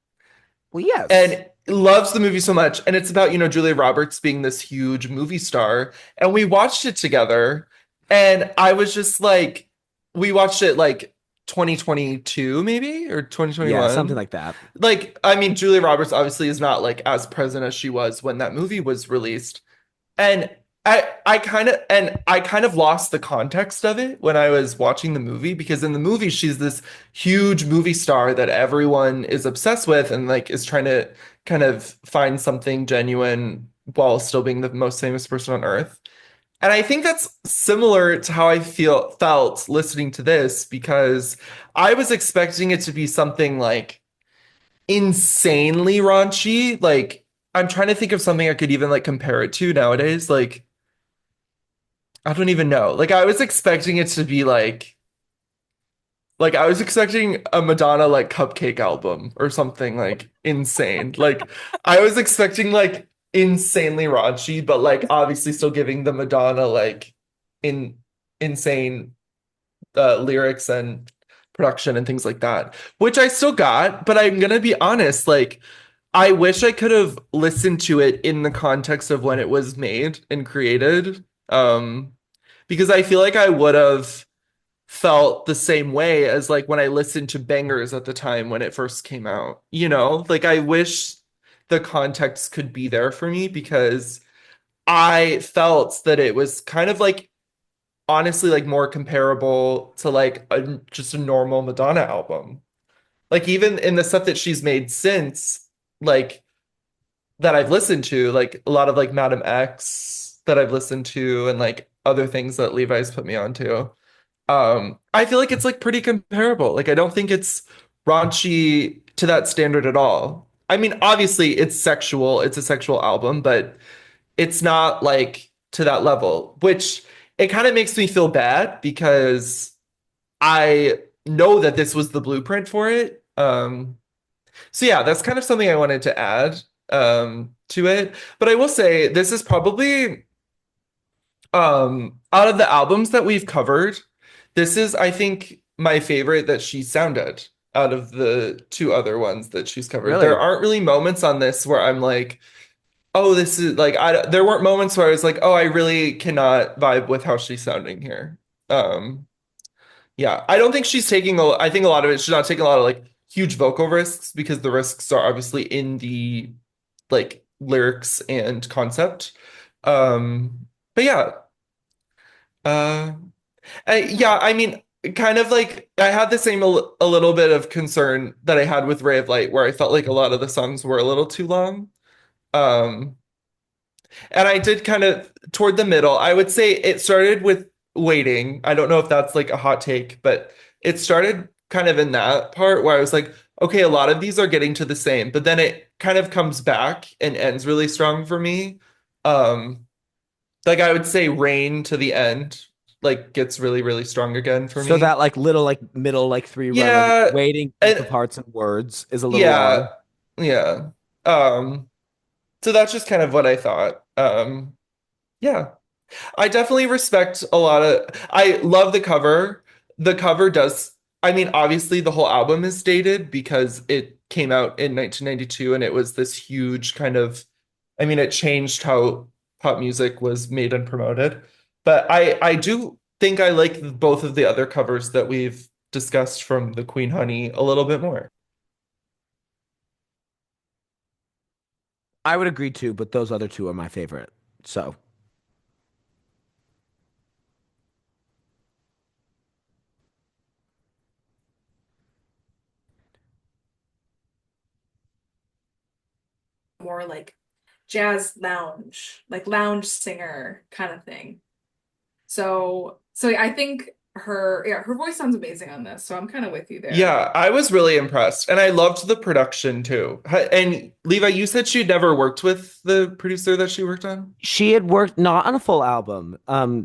Well, yes. and loves the movie so much. And it's about, Julia Roberts being this huge movie star. And we watched it together. And I was just like, we watched it like 2022 maybe or Yeah, something 2021. like that. Like, I mean, Julia Roberts obviously is not like as present as she was when that movie was released. And I kind of lost the context of it when I was watching the movie because in the movie she's this huge movie star that everyone is obsessed with and like is trying to kind of find something genuine while still being the most famous person on earth. And I think that's similar to how I felt listening to this because I was expecting it to be something like insanely raunchy. Like I'm trying to think of something I could even like compare it to nowadays. Like I don't even know. Like I was expecting it to be like I was expecting a Madonna like cupcake album or something like insane. Like I was expecting like insanely raunchy, but like obviously still giving the Madonna like in insane lyrics and production and things like that, which I still got, but I'm gonna be honest, like I wish I could have listened to it in the context of when it was made and created. Because I feel like I would have felt the same way as like when I listened to Bangers at the time when it first came out. Like I wish the context could be there for me because I felt that it was kind of like honestly like more comparable to like just a normal Madonna album. Like even in the stuff that she's made since, like that I've listened to, like a lot of like Madam X that I've listened to and like other things that Levi's put me onto. I feel like it's like pretty comparable. Like I don't think it's raunchy to that standard at all. I mean, obviously it's sexual, it's a sexual album, but it's not like to that level, which it kind of makes me feel bad because I know that this was the blueprint for it. So yeah, that's kind of something I wanted to add to it. But I will say this is probably out of the albums that we've covered, this is I think my favorite that she sounded out of the two other ones that she's covered. There Really. aren't really moments on this where I'm like, oh, this is like there weren't moments where I was like, oh, I really cannot vibe with how she's sounding here. Um yeah, I don't think she's taking I think a lot of it she's not taking a lot of like huge vocal risks because the risks are obviously in the like lyrics and concept. But yeah, uh yeah, I mean, kind of like I had the same a little bit of concern that I had with Ray of Light, where I felt like a lot of the songs were a little too long. Um, and I did kind of toward the middle. I would say it started with Waiting. I don't know if that's like a hot take, but it started kind of in that part where I was like, okay, a lot of these are getting to the same, but then it kind of comes back and ends really strong for me. Um, like I would say Rain to the end, like gets really, really strong again for So me. that like little like middle like three run of Yeah, waiting group and of hearts and words is a little yeah, long. yeah. Um, so that's just kind of what I thought. Yeah. I definitely respect a lot of I love the cover. The cover does I mean, obviously the whole album is dated because it came out in 1992 and it was this huge kind of I mean, it changed how pop music was made and promoted. But I do think I like both of the other covers that we've discussed from the Queen Honey a little bit more. I would agree too, but those other two are my favorite. So more like jazz lounge, like lounge singer kind of thing. So yeah, I think her voice sounds amazing on this, so I'm kind of with you there. Yeah, I was really impressed. And I loved the production too. And Levi, you said she'd never worked with the producer that she worked on? She had worked not on a full album.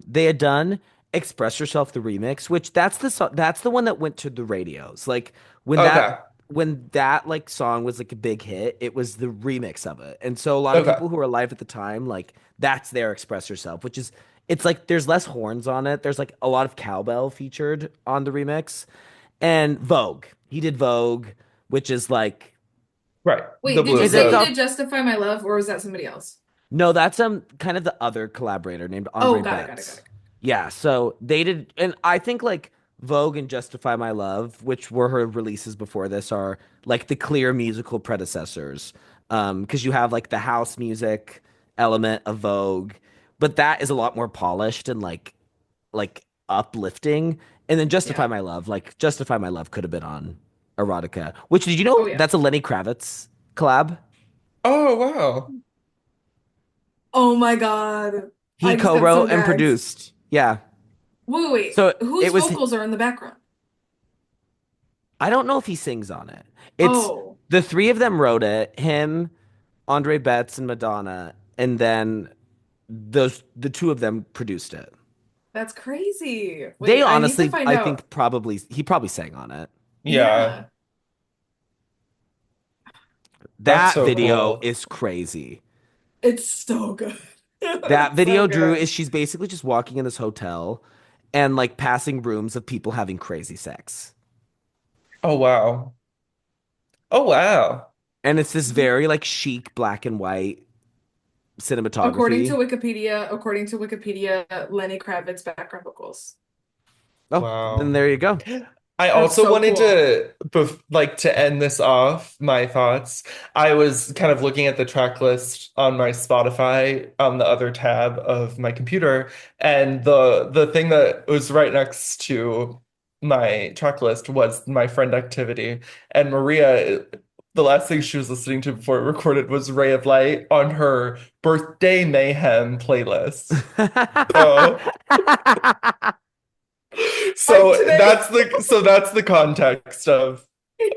They had done "Express Yourself" the remix, which that's the one that went to the radios. Like when that Okay. when that like song was like a big hit, it was the remix of it. And so a lot of Okay. people who were alive at the time, like that's their "Express Yourself," which is it's like there's less horns on it. There's like a lot of cowbell featured on the remix. And Vogue. He did Vogue, which is like Right. The Wait, did you blue, is say it he the did Justify My Love, or was that somebody else? no, that's kind of the other collaborator named Oh, Andre got it, got it, got Betts. it. Yeah, so they did, and I think like Vogue and Justify My Love, which were her releases before this, are like the clear musical predecessors. Because you have like the house music element of Vogue, but that is a lot more polished and like uplifting. And then Justify Yeah. My Love, like Justify My Love could have been on Erotica. Which did you Oh know yeah. that's a Lenny Kravitz collab? oh wow. Oh my God. He I just got so co-wrote and gagged. produced. Yeah. Wait, wait, So whose it was, vocals are in the background? I don't know if he sings on it. It's Oh, the three of them wrote it, him, Andre Betts, and Madonna, and then the two of them produced it. that's crazy. They Wait, I need to honestly, find I out. think he probably sang on it. Yeah. Yeah, That's That so video cool. is crazy. it's so good. That It's so video, Drew, good. is she's basically just walking in this hotel and like passing rooms of people having crazy sex. Oh wow. Oh wow. And it's this very like chic black and white cinematography. According to Wikipedia, Lenny Kravitz background vocals. Oh, then Wow. there you go. I That's also so wanted cool. to, like, to end this off, my thoughts. I was kind of looking at the track list on my Spotify on the other tab of my computer, and the thing that was right next to my track list was my friend activity. And Maria, the last thing she was listening to before it recorded was Ray of Light on her birthday mayhem playlist. So. I So today. that's the context of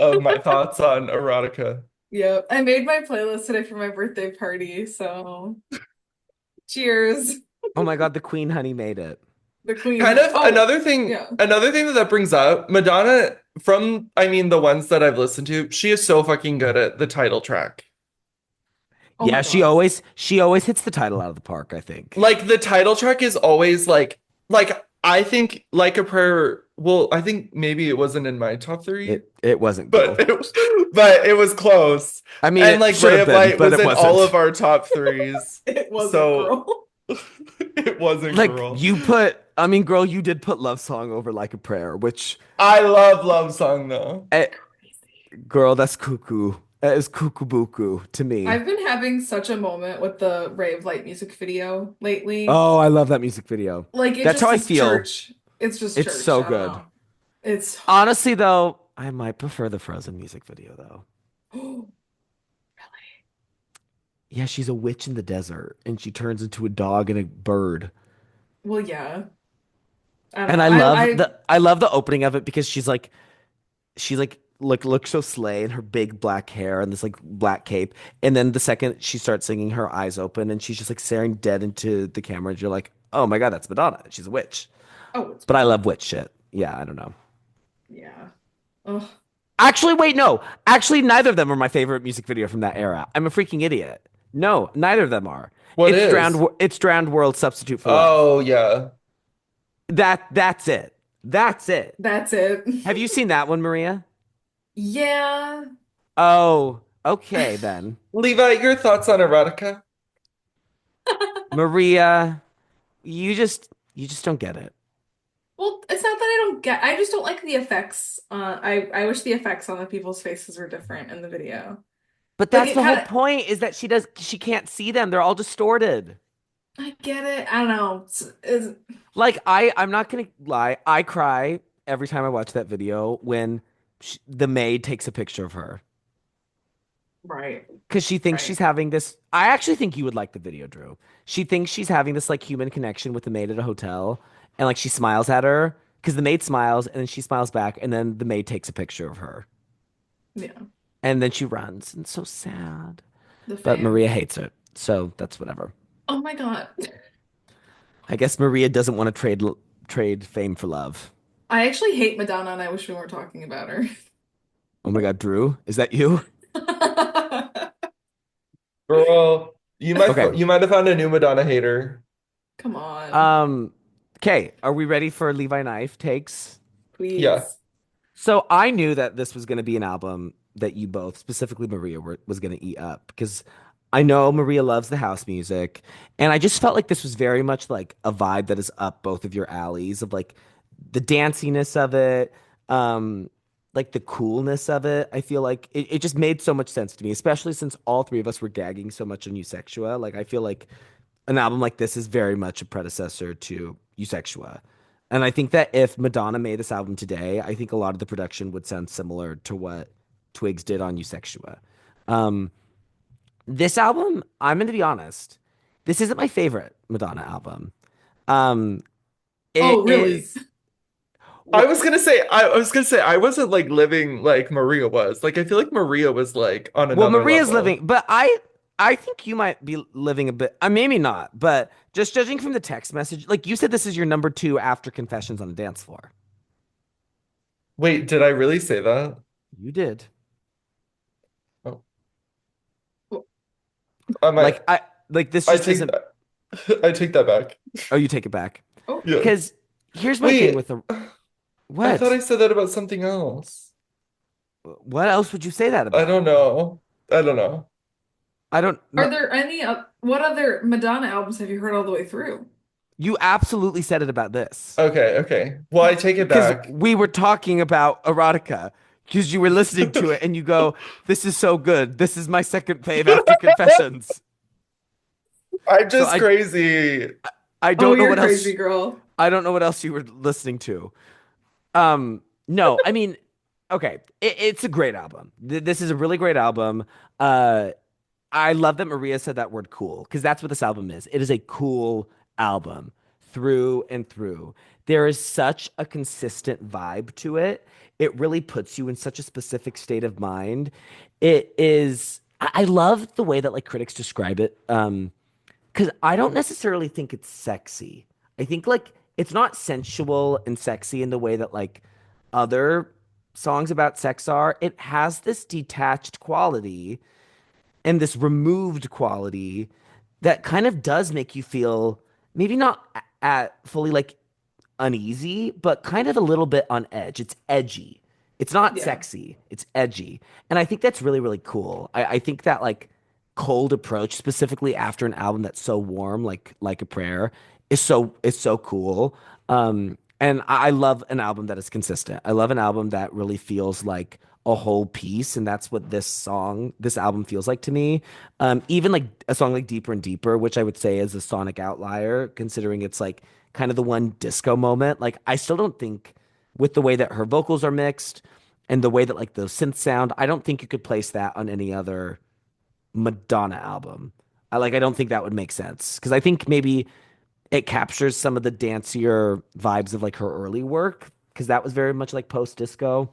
my thoughts on erotica. Yep, I made my playlist today for my birthday party, so cheers. Oh my God, the Queen Honey made it. The Kind queen. of Oh, yeah. another thing that brings up Madonna from, I mean, the ones that I've listened to, she is so fucking good at the title track. Oh my Yeah, God. she always hits the title out of the park, I think. Like the title track is always like I think like a prayer. Well, I think maybe it wasn't in my top three, It wasn't, but girl. it was close. I mean, And it like should Ray have of been, Light but was it in all of wasn't. our top threes. It wasn't So girl. it wasn't Like girl. you put, I mean, girl, you did put Love Song over Like a Prayer, which, I love Love Song though. eh, girl, that's cuckoo. That is cuckoo buku to me. I've been having such a moment with the Ray of Light music video lately. Oh, I love that music video. Like it That's how just I is feel. church. It's just It's church. so I don't good. know. It's Honestly, though, I might prefer the Frozen music video, though. Yeah, she's a witch in the desert and she turns into a dog and a bird. well, yeah. I don't And know. I love the opening of it because she's like looks so slay in her big black hair and this like black cape. And then the second she starts singing, her eyes open and she's just like staring dead into the camera. And you're like, oh my God, that's Madonna. She's a witch. Oh, it's But I Madonna. love witch shit. Yeah, I don't know. Yeah. Oh, Actually, wait, no. Actually, neither of them are my favorite music video from that era. I'm a freaking idiot. No, neither of them are. What is? It's Drowned World Substitute for Love. Oh yeah. That's it. That's it. that's it. Have you seen that one, Maria? Yeah. Oh, okay then. Levi, your thoughts on erotica? Maria, you just don't get it. Well, it's not that I don't get, I just don't like the effects. I wish the effects on the people's faces were different in the video. But Like that's it the whole kind of, point is that she can't see them. They're all distorted. I get it. I don't know. Like I'm not gonna lie, I cry every time I watch that video when the maid takes a picture of her Right, because she thinks right. she's having this. I actually think you would like the video, Drew. She thinks she's having this like human connection with the maid at a hotel, and like she smiles at her because the maid smiles and then she smiles back and then the maid takes a picture of her Yeah. and then she runs and it's so sad. The But Maria fame. hates it, so that's whatever. Oh my God. I guess Maria doesn't want to trade fame for love. I actually hate Madonna and I wish we weren't talking about her. Oh my God, Drew, is that you? Girl, Okay. you might have found a new Madonna hater. Come on, Um, okay, are we ready for Levi Knife takes? Yeah. please. So I knew that this was going to be an album that you both, specifically Maria, was going to eat up because I know Maria loves the house music, and I just felt like this was very much like a vibe that is up both of your alleys of like the danciness of it, um, like the coolness of it. I feel like it just made so much sense to me, especially since all three of us were gagging so much on Eusexua. Like I feel like an album like this is very much a predecessor to Eusexua. And I think that if Madonna made this album today, I think a lot of the production would sound similar to what Twigs did on Eusexua. Um, this album, I'm going to be honest, this isn't my favorite Madonna album. Um, it Oh, really? is I well, was gonna say I was gonna say I wasn't like living like Maria was. Like I feel like Maria was like on well, another Maria's living, level. but I think you might be living a bit. Maybe not, but just judging from the text message, like you said, this is your number two after Confessions on the Dance Floor. Wait, did I really say that? You did. Oh, I might Like like this I just take isn't. that. I take that back. Oh, you take it back. Oh, Yeah. Because here's my thing Wait, with the I thought I what? said that about something else. What else would you say that I about? don't know. I don't know. I don't are know. there any what other Madonna albums have you heard all the way through? You absolutely said it about this. Okay, okay. Well, I take it Because back. we were talking about Erotica. Because you were listening to it and you go, "This is so good. This is my second fave after Confessions." I'm So just crazy. I Oh, don't know you're what crazy, else girl. I don't know what else you were listening to. No, I mean, okay, it's a great album. This is a really great album. Uh, I love that Maria said that word cool because that's what this album is. It is a cool album through and through. There is such a consistent vibe to it. It really puts you in such a specific state of mind. It is, I love the way that like critics describe it. Because I don't necessarily think it's sexy. I think like it's not sensual and sexy in the way that like other songs about sex are. It has this detached quality and this removed quality that kind of does make you feel maybe not at fully like uneasy, but kind of a little bit on edge. It's edgy. It's not Yeah. sexy. It's edgy. And I think that's really, really cool. I think that like cold approach, specifically after an album that's so warm, like a prayer, is so cool. And I love an album that is consistent. I love an album that really feels like a whole piece, and that's what this album feels like to me. Even like a song like Deeper and Deeper, which I would say is a sonic outlier, considering it's like kind of the one disco moment. Like I still don't think with the way that her vocals are mixed and the way that like the synth sound, I don't think you could place that on any other Madonna album. I don't think that would make sense because I think maybe it captures some of the dancier vibes of like her early work because that was very much like post disco.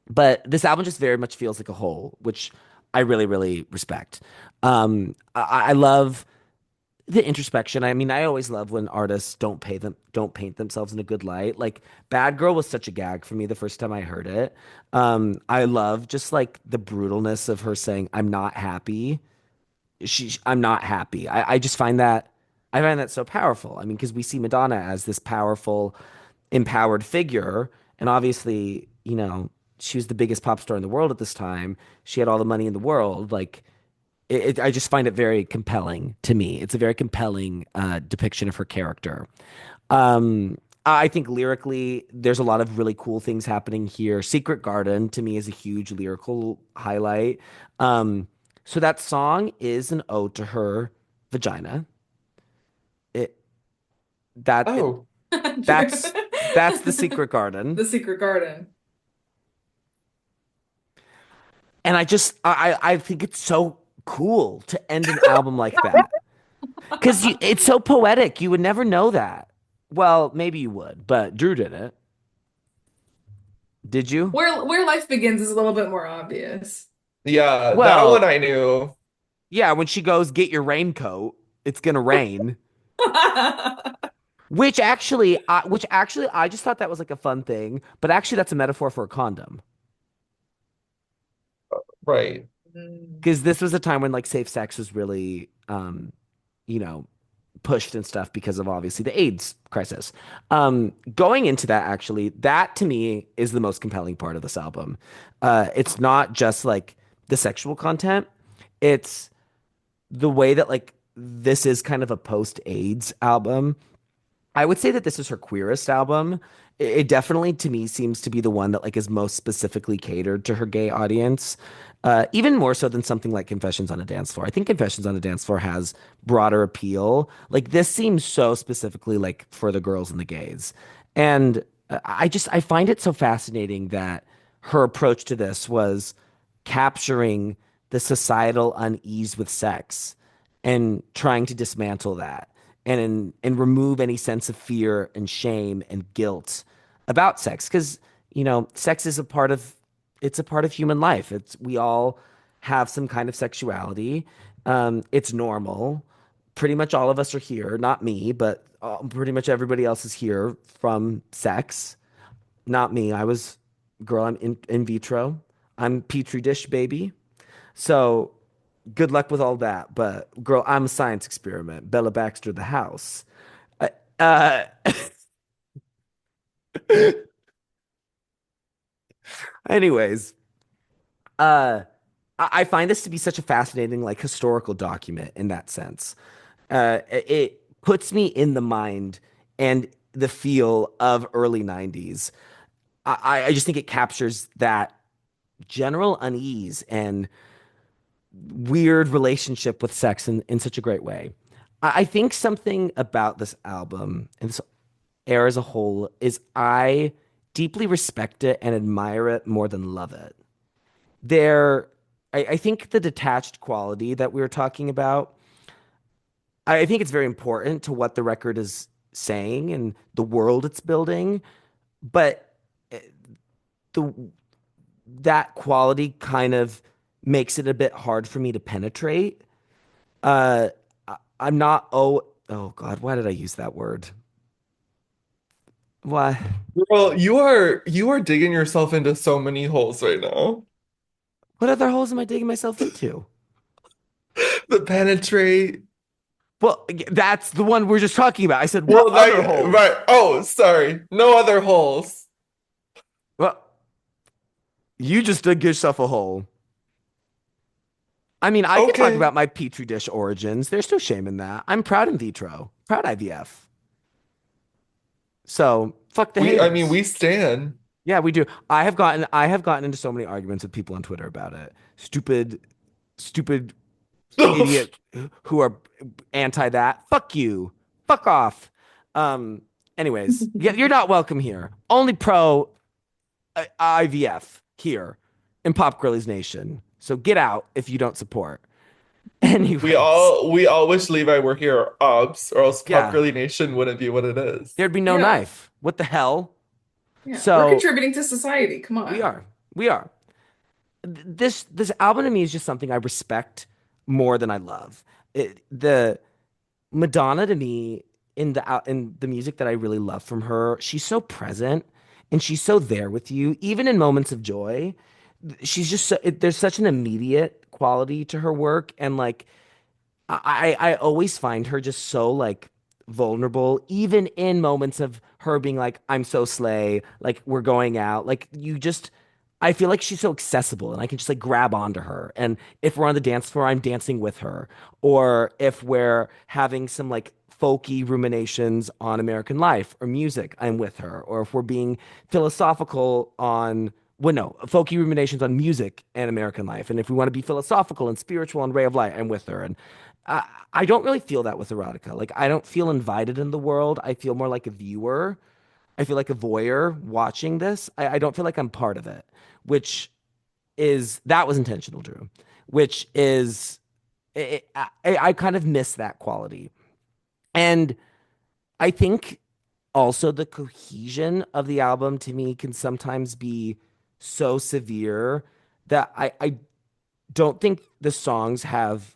But this album just very much feels like a whole, which I really, really respect. I love the introspection. I mean, I always love when artists don't paint themselves in a good light. Like Bad Girl was such a gag for me the first time I heard it. I love just like the brutalness of her saying, "I'm not happy." I'm not happy. I just I find that so powerful. I mean, because we see Madonna as this powerful, empowered figure, and obviously, she was the biggest pop star in the world at this time. She had all the money in the world. Like, I just find it very compelling to me. It's a very compelling depiction of her character. I think lyrically, there's a lot of really cool things happening here. Secret Garden to me is a huge lyrical highlight. Um, so that song is an ode to her vagina. It that it, Oh, True. that's the Secret Garden, The Secret Garden. and I think it's so cool to end an album like that because it's so poetic. You would never know that Well, maybe you would, but Drew did it. Did you? Where Life Begins is a little bit more obvious. Yeah, that one Well, I knew. yeah, when she goes, get your raincoat, it's gonna rain. Which actually, I just thought that was like a fun thing, but actually, that's a metaphor for a condom. Right. Mm. Because this was a time when like safe sex was really, you know, pushed and stuff because of obviously the AIDS crisis. Going into that, actually, that to me is the most compelling part of this album. It's not just like the sexual content; it's the way that like this is kind of a post-AIDS album. I would say that this is her queerest album. It definitely to me seems to be the one that like is most specifically catered to her gay audience. Even more so than something like Confessions on a Dance Floor. I think Confessions on a Dance Floor has broader appeal. Like this seems so specifically like for the girls and the gays. And I find it so fascinating that her approach to this was capturing the societal unease with sex and trying to dismantle that and remove any sense of fear and shame and guilt about sex because sex is a part of it's a part of human life. It's we all have some kind of sexuality. It's normal. Pretty much all of us are here, not me, but pretty much everybody else is here from sex. Not me. I was girl. I'm in vitro. I'm petri dish baby. So good luck with all that. But girl, I'm a science experiment. Bella Baxter, the house. Uh, uh, anyways, uh, I find this to be such a fascinating, like, historical document in that sense. It puts me in the mind and the feel of early 90s. I just think it captures that general unease and weird relationship with sex in such a great way. I think something about this album and this era as a whole is I deeply respect it and admire it more than love it. There, I think the detached quality that we were talking about, I think it's very important to what the record is saying and the world it's building, but eh, the that quality kind of makes it a bit hard for me to penetrate. I'm not oh God, why did I use that word? Why? Girl, you are digging yourself into so many holes right now. What other holes am I digging myself into? The penetrate. Well, that's the one we're just talking about. I said, what Well, other like holes? right. Oh, sorry. No other holes. Well, you just dug yourself a hole. I mean, I could talk Okay. about my petri dish origins. There's no shame in that. I'm proud in vitro, proud IVF. So fuck the I mean, haters. we stand. Yeah, we do. I have gotten into so many arguments with people on Twitter about it. Stupid idiot who are anti that. Fuck you. Fuck off. Um, anyways, yeah, you're not welcome here. Only pro IVF here in Pop Girlies Nation. So get out if you don't support. Anyways, We all wish Levi were here, obs, or else Pop yeah, Girly Nation wouldn't be what it is. there'd be no Yeah. knife. What the hell? Yeah. We're So contributing to society. Come we on. are. We are. This album to me is just something I respect more than I love. The Madonna to me in the music that I really love from her, she's so present and she's so there with you, even in moments of joy. She's just there's such an immediate quality to her work, and like I always find her just so like vulnerable, even in moments of her being like, I'm so slay, like we're going out. Like you just I feel like she's so accessible and I can just like grab onto her. And if we're on the dance floor, I'm dancing with her. Or if we're having some like folky ruminations on American life or music, I'm with her. Or if we're being philosophical on well, no, folky ruminations on music and American life. And if we want to be philosophical and spiritual and ray of light, I'm with her. And I don't really feel that with erotica. Like I don't feel invited in the world. I feel more like a viewer. I feel like a voyeur watching this. I don't feel like I'm part of it, which is that was intentional, Drew. Which is I kind of miss that quality, and I think also the cohesion of the album to me can sometimes be so severe that I don't think the songs have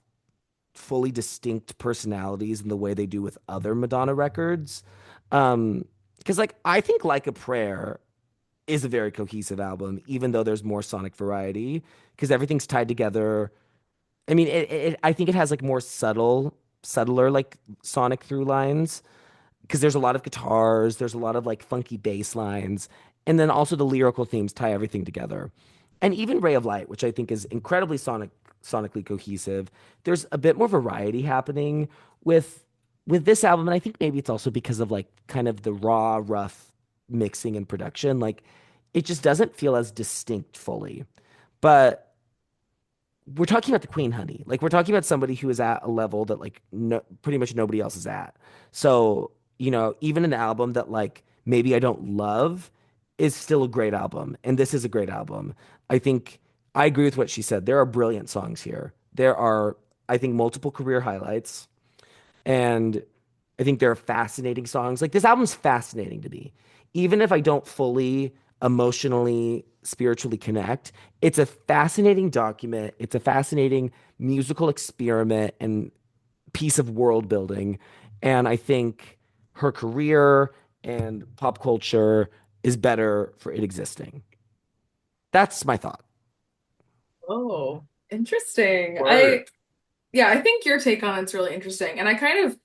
fully distinct personalities in the way they do with other Madonna records. Because like I think Like a Prayer is a very cohesive album, even though there's more sonic variety, because everything's tied together. I mean, I think it has like more subtler like sonic through lines because there's a lot of guitars, there's a lot of like funky bass lines, and then also the lyrical themes tie everything together. And even Ray of Light, which I think is incredibly sonically cohesive, there's a bit more variety happening with this album, and I think maybe it's also because of like kind of the raw, rough mixing and production. Like it just doesn't feel as distinct fully. But we're talking about the Queen, honey. Like we're talking about somebody who is at a level that like no, pretty much nobody else is at. So, even an album that like maybe I don't love is still a great album. And this is a great album. I think I agree with what she said. There are brilliant songs here. There are, I think, multiple career highlights. And I think there are fascinating songs. Like this album's fascinating to me. Even if I don't fully emotionally, spiritually connect, it's a fascinating document. It's a fascinating musical experiment and piece of world building. And I think her career and pop culture is better for it existing. That's my thought. Oh, interesting. Word. Yeah, I think your take on it's really interesting. And I kind of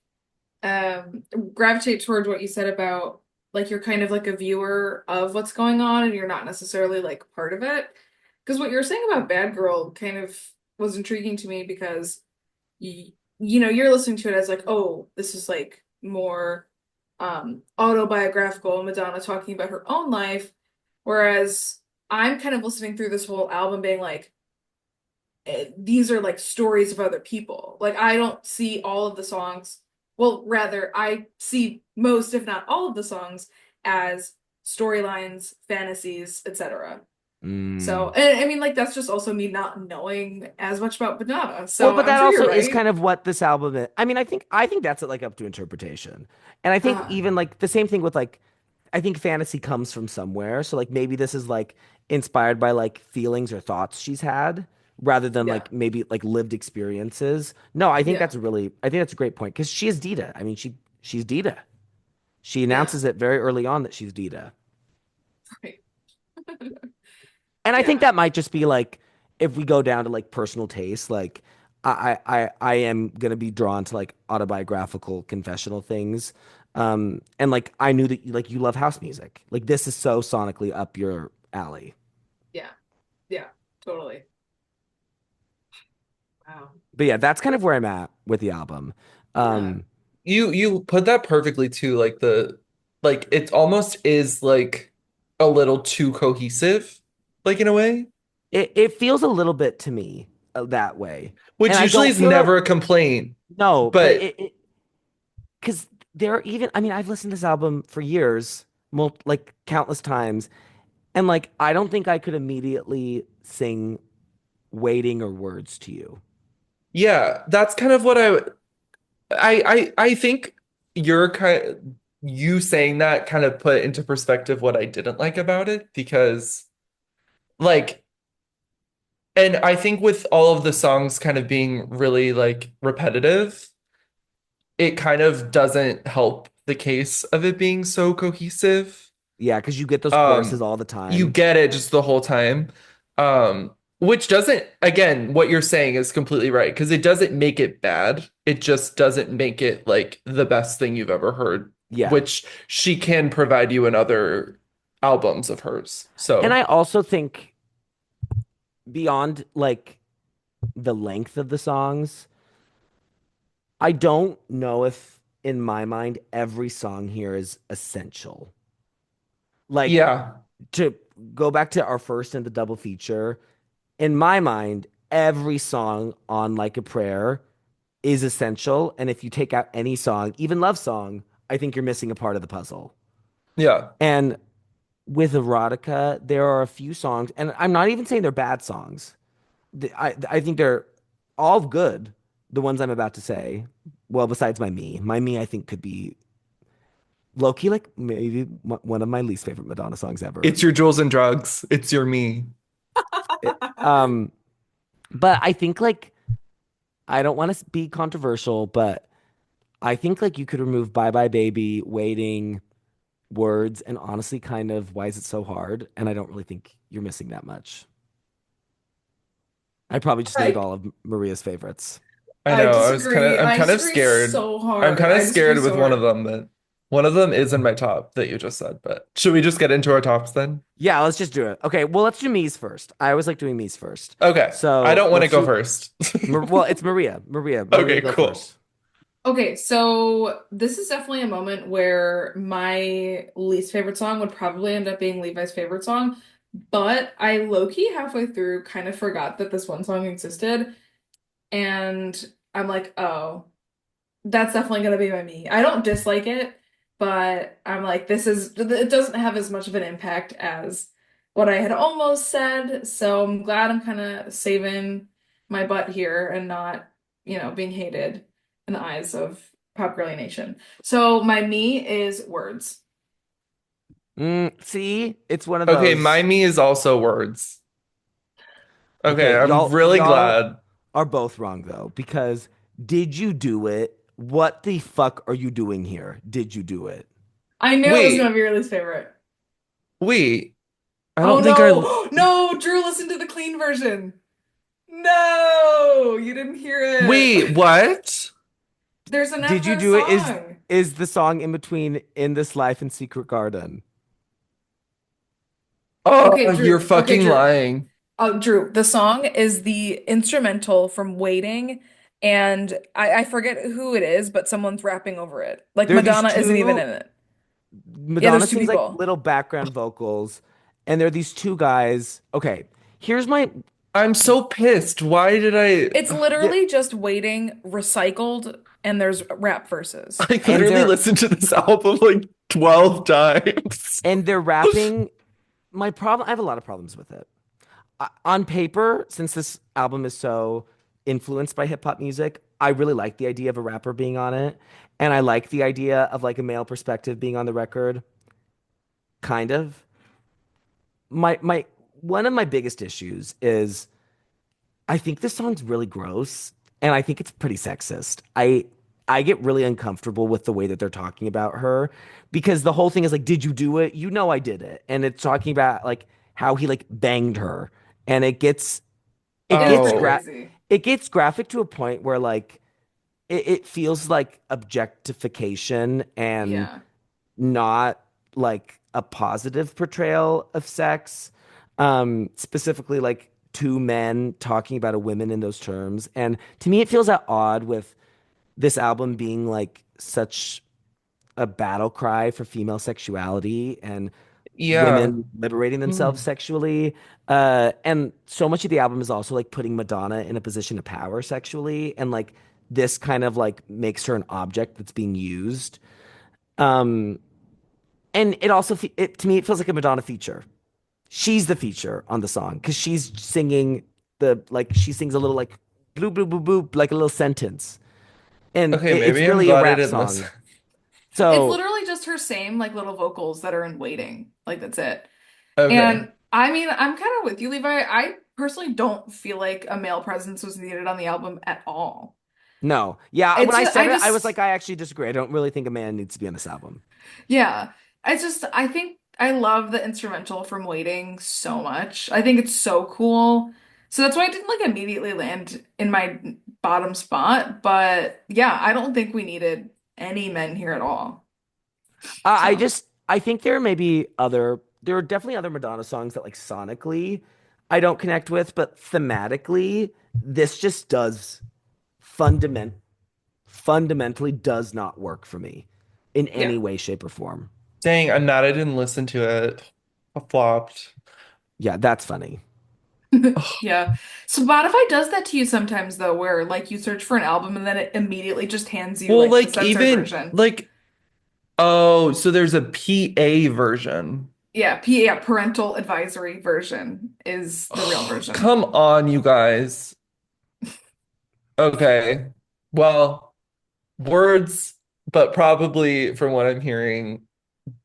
gravitate towards what you said about like you're kind of like a viewer of what's going on and you're not necessarily like part of it. Because what you were saying about Bad Girl kind of was intriguing to me because you're listening to it as like, oh, this is like more autobiographical, Madonna talking about her own life, whereas I'm kind of listening through this whole album being like these are like stories of other people. Like I don't see all of the songs. Well, rather, I see most, if not all of the songs as storylines, fantasies, etc. So, Mm. and I mean, like that's just also me not knowing as much about Madonna. Well, So but I'm that sure also you're is right. kind of what this album is. I mean, I think that's like up to interpretation. And I think Uh, even like the same thing with like I think fantasy comes from somewhere. So like maybe this is like inspired by like feelings or thoughts she's had rather than yeah, like maybe like lived experiences. No, yeah, I think that's a great point because she is Dita. I mean, she's Dita. She yeah, announces it very early on that she's Dita. right, And I think yeah, that might just be like if we go down to like personal taste, like I am gonna be drawn to like autobiographical confessional things. And like I knew that like you love house music. Like this is so sonically up your alley. yeah, yeah, totally. Wow. But yeah, that's kind of where I'm at with the album. Yeah. Um, You put that perfectly too, like like it almost is like a little too cohesive, like in a way, it feels a little bit to me that way, and which I usually don't is feel that. never a complaint. No, but But it because there are even. I mean, I've listened to this album for years, like countless times, and like I don't think I could immediately sing "Waiting" or "Words" to you. yeah, that's kind of what I think you're kind you saying that kind of put into perspective what I didn't like about it because like and I think with all of the songs kind of being really like repetitive, it kind of doesn't help the case of it being so cohesive. Yeah, because you get those choruses Um, all the you time. get it just the whole time. Which doesn't, again, what you're saying is completely right because it doesn't make it bad. It just doesn't make it like the best thing you've ever heard, Yeah, which she can provide you in other albums of hers. and I So, also think beyond like the length of the songs, I don't know if in my mind every song here is essential. Like yeah, to go back to our first and the double feature, in my mind, every song on Like a Prayer is essential. And if you take out any song, even love song, I think you're missing a part of the puzzle. yeah, And with Erotica, there are a few songs, and I'm not even saying they're bad songs. I think they're all good. The ones I'm about to say, well, besides my me, I think could be Low-key, like maybe one of my least favorite Madonna songs ever. It's your jewels and drugs. It's your me. It- um, but I think like I don't want to be controversial, but I think like you could remove Bye Bye Baby, Waiting, Words, and honestly kind of Why Is It So Hard? And I don't really think you're missing that much. I probably just named I all of Maria's favorites. I I know. disagree. I'm I kind of disagree scared. so I'm hard. kind of I disagree scared with so one of hard. them that one of them is in my top that you just said, but should we just get into our tops then? Yeah, let's just do it. Okay, well, let's do me's first. I always like doing me's first. Okay. I So don't want to let's go do, first. well, it's Maria. Maria, Okay, go cool. first. Okay, so this is definitely a moment where my least favorite song would probably end up being Levi's favorite song, but I low-key halfway through kind of forgot that this one song existed, and I'm like, oh, that's definitely gonna be by me. I don't dislike it, but I'm like, it doesn't have as much of an impact as what I had almost said. So I'm glad I'm kind of saving my butt here and not, being hated in the eyes of Pop Girly Nation. So my me is words. See, it's one of Okay, my those. me is also words. Okay, Okay, I'm really y'all glad. are both wrong though, because did you do it? What the fuck are you doing here? Did you do it? I knew it was gonna Wait, be your least favorite. wait. I Oh don't think our no! No, Drew, listen to the clean version. No, you didn't hear Wait, it. what? There's an Did you Emperor do it? song. Is the song in between In This Life and Secret Garden? Oh, Okay, you're Drew. Okay, fucking Drew. lying. Oh, Drew. The song is the instrumental from Waiting, and I forget who it is, but someone's rapping over it. Like There are these Madonna isn't even two in it. Yeah, Madonna there's two sings like people. little background vocals, and there are these two guys. Okay, here's my I'm so pissed. Why did It's there literally just Waiting recycled, and there's rap verses. I and literally listened to this album like 12 times? they're rapping. My problem, I have a lot of problems with it. On paper, since this album is so influenced by hip hop music, I really like the idea of a rapper being on it. And I like the idea of like a male perspective being on the record, kind of. My one of my biggest issues is I think this song's really gross and I think it's pretty sexist. I get really uncomfortable with the way that they're talking about her because the whole thing is like, did you do it? You know I did it. And it's talking about like how he like banged her. And it It is gets pretty Oh, crazy. it gets graphic to a point where like it feels like objectification and Yeah. not like a positive portrayal of sex. Specifically like two men talking about a woman in those terms. And to me it feels at odd with this album being like such a battle cry for female sexuality and yeah. women liberating themselves Mm. sexually. And so much of the album is also like putting Madonna in a position of power sexually. And like this kind of like makes her an object that's being used. Um, and it also, to me, it feels like a Madonna feature. She's the feature on the song because she's singing she sings a little like bloop, bloop, bloop, bloop, like a little sentence. And Okay, it's maybe I'm really a glad I rap didn't listen. song. It's So literally just her same like little vocals that are in Waiting. Like that's it. Okay. And I mean, I'm kind of with you, Levi. I personally don't feel like a male presence was needed on the album at all. no. Yeah, when It's I just, said I it, I was like, just, I actually disagree. I don't really think a man needs to be on this album. yeah. I think I love the instrumental from Waiting so much. I think it's so cool. So that's why I didn't like immediately land in my bottom spot. But yeah, I don't think we needed any men here at all. So I think there are definitely other Madonna songs that like sonically I don't connect with, but thematically, this just does fundament fundamentally does not work for me in yeah. any way, shape, or form. Dang, I'm mad I didn't listen to it. I flopped. Yeah, that's funny. Ugh. Yeah. Spotify does that to you sometimes though, where like you search for an album and then it immediately just hands you Well, like the like censored even version. like oh, so there's a PA version. Yeah, PA parental advisory version is the real Ugh, version. come on, you guys. Okay. Well, words. but probably from what I'm hearing,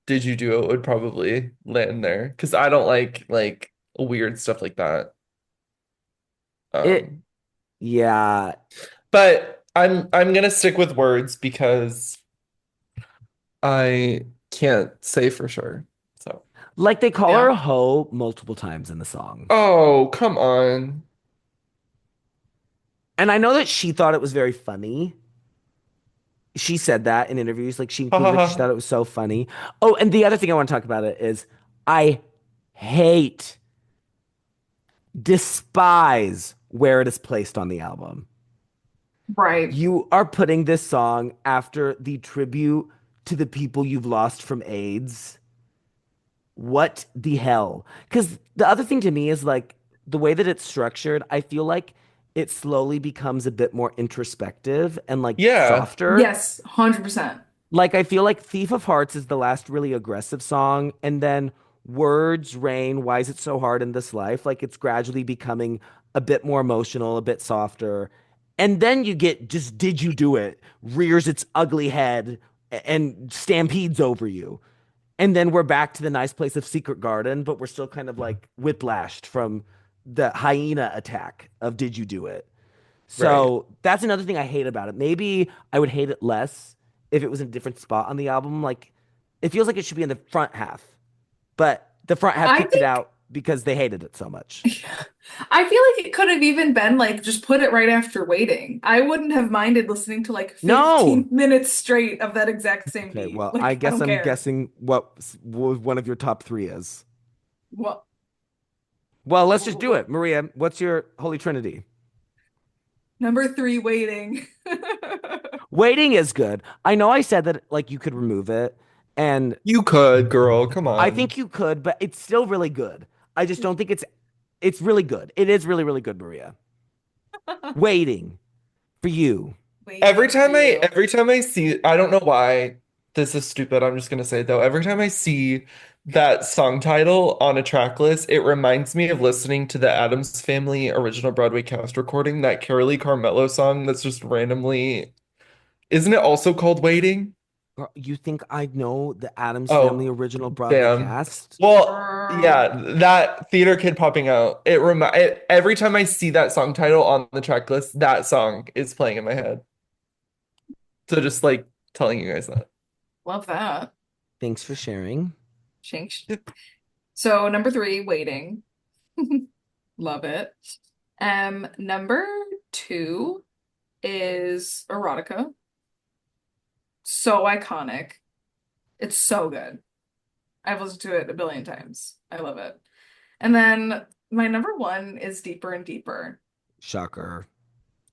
Did You Do It would probably land there because I don't like weird stuff like that. It, Um, yeah. but I'm gonna stick with words because I can't say for sure. So, Like they call her Yeah. a hoe multiple times in the song. oh, come on. And I know that she thought it was very funny. She said that in interviews. Like she Ha ha included it 'cause she ha. thought it was so funny. Oh, and the other thing I want to talk about it is I hate, despise where it is placed on the album. Right. You are putting this song after the tribute to the people you've lost from AIDS. What the hell? Because the other thing to me is like the way that it's structured, I feel like it slowly becomes a bit more introspective and like Yeah. softer. Yes, 100%. Like I feel like Thief of Hearts is the last really aggressive song, and then Words, Rain, Why Is It So Hard in This Life? Like it's gradually becoming a bit more emotional, a bit softer. And then you get just Did You Do It? Rears its ugly head and stampedes over you. And then we're back to the nice place of Secret Garden, but we're still kind of like whiplashed from the hyena attack of Did You Do It? Right. So that's another thing I hate about it. Maybe I would hate it less if it was in a different spot on the album. Like it feels like it should be in the front half, but the front half I kicked it think out because they hated it so much. I feel like it could have even been like just put it right after waiting. I wouldn't have minded listening to like No. 15 minutes straight of that exact same Okay, beat. well, I Like, I guess don't I'm care. guessing what one of your top three is. What, Well, let's just do what it. Maria, what's your Holy Trinity? number three waiting. Waiting is good. I know I said that like you could remove it, and You could, girl. Come I on. think you could, but it's still really good. I just don't think it's really good. It is really, really good, Maria. Waiting for you. Waiting for you. Every time I see, I don't know why this is stupid. I'm just gonna say it though. Every time I see that song title on a track list, it reminds me of listening to the Addams Family original Broadway cast recording, that Carolee Carmello song that's just randomly, isn't it also called Waiting? Girl, you think I know the Addams Family Oh, original Broadway damn. cast? Well, Girl. yeah, that theater kid popping out. Every time I see that song title on the track list, that song is playing in my head. So just like telling you guys that. Love that. Thanks for sharing. Shank. So number three, waiting. Love it. Number two is Erotica. So iconic. It's so good. I've listened to it a billion times. I love it. And then my number one is Deeper and Deeper. Shocker.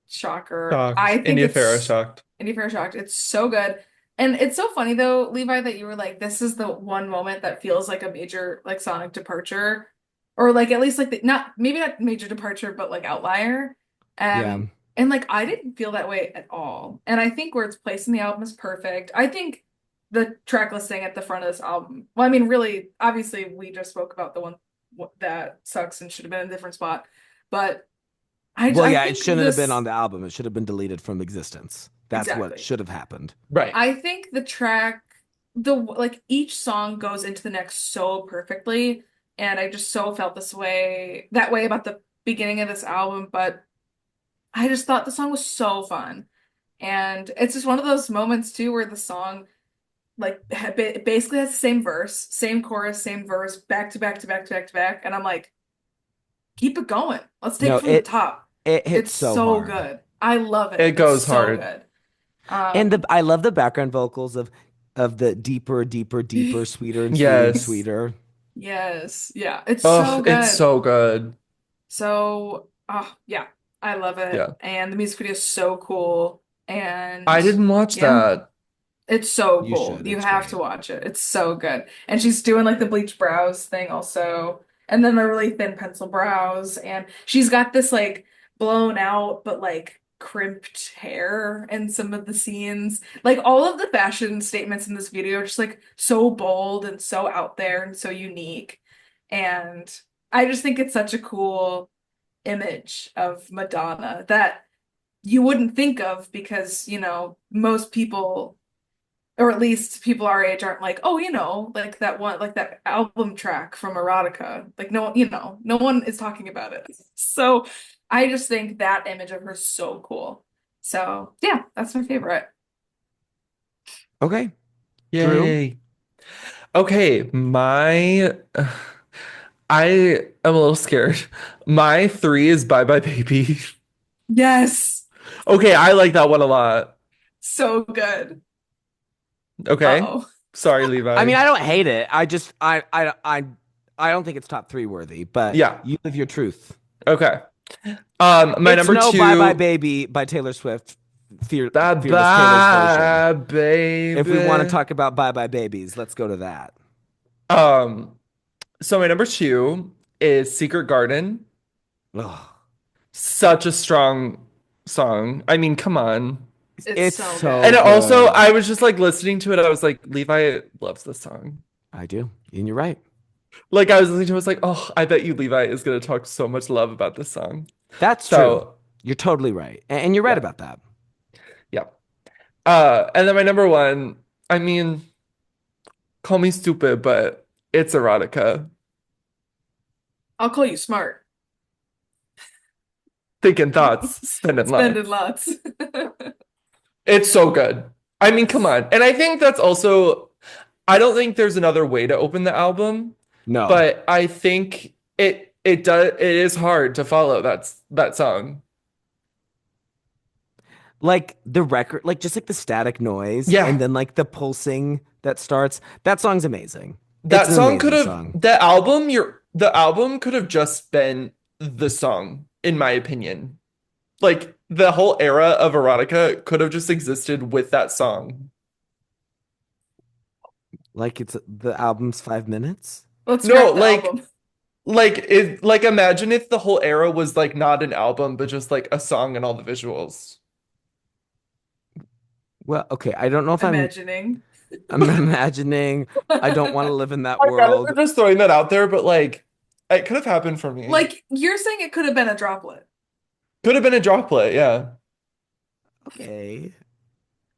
Shocker. Shocked. I think India Farrow it's shocked. Indie Fair Shocked. It's so good. And it's so funny though, Levi, that you were like, this is the one moment that feels like a major like sonic departure. Or like at least like the, not maybe not major departure, but like outlier. Yeah. And like I didn't feel that way at all. And I think where it's placed in the album is perfect. I think the track listing at the front of this album. Well, I mean, really, obviously we just spoke about the one that sucks and should have been in a different spot. But Well, I yeah, it think shouldn't have been this on the album. It should have been deleted from existence. That's what exactly. should have happened. Right. I think the track, the like each song goes into the next so perfectly, and I just so felt that way about the beginning of this album, but I just thought the song was so fun. And it's just one of those moments too where the song like basically has the same verse, same chorus, same verse, back to back to back to back to back, and I'm like, keep it going. Let's take No, it from the top. it hits It's so so hard. good. I love It it. It's goes so hard. good. And the Um, I love the background vocals of the deeper, deeper, deeper, sweeter and sweeter and Yes. sweeter. Yes. Yeah. It's Oh, so it's good. so good. So, yeah, I love it. Yeah. And the music video is so cool. I And didn't watch yeah, that. it's so You cool. should. You It's have to great. watch it. It's so good. And she's doing like the bleach brows thing also. And then the really thin pencil brows. And she's got this like blown out but like crimped hair in some of the scenes. Like all of the fashion statements in this video are just like so bold and so out there and so unique. And I just think it's such a cool image of Madonna that you wouldn't think of because, most people Or at least people our age aren't like, oh, like that one, like that album track from Erotica. Like no, no one is talking about it. So I just think that image of her is so cool. So yeah, that's my favorite. Okay, Drew. Yay. Okay, I am a little scared. My three is Bye Bye Baby. Yes. Okay, I like that one a lot. So good. Okay. Uh-oh. Sorry, I Levi. mean, I don't hate it. I don't think it's top three worthy, but Yeah. you live your truth. Okay. My It's number no "Bye Bye two, Baby" by Taylor Swift, Bye Fearless Taylor's version. Bye If we want to Baby. talk about "Bye Bye Babies," let's go to that. Um, so my number two is Secret Garden. Ugh. Such a strong song. I mean, come on. It's It's so so And good. also, good. I was just like listening to it. I was like, Levi loves this song. I do, and you're right. Like I was listening to it, I was like, oh, I bet you Levi is gonna talk so much love about this song. That's true. So You're totally right, and you're right yeah, about that. yeah. And then my number one, I mean, call me stupid, but it's erotica. I'll call you smart. Thinking thoughts, spending Spending lots. lots. It's so good. I mean, come on. And I think that's also, I don't think there's another way to open the album, No, but I think it is hard to follow that song. like the record, like just like the static noise, and Yeah. then like the pulsing that starts. That song's amazing. It's That an song could amazing have song. the album could have just been the song, in my opinion. Like the whole era of erotica could have just existed with that song. Like it's the album's 5 minutes. Let's No, scrap the album. like imagine if the whole era was like not an album, but just like a song and all the visuals. Well, okay, I don't know if Imagining. I'm imagining. I don't want to live in that I kind of world. just throwing that out there, but like it could have happened for me. Like you're saying it could have been a droplet. Could have been a droplet, yeah. Okay.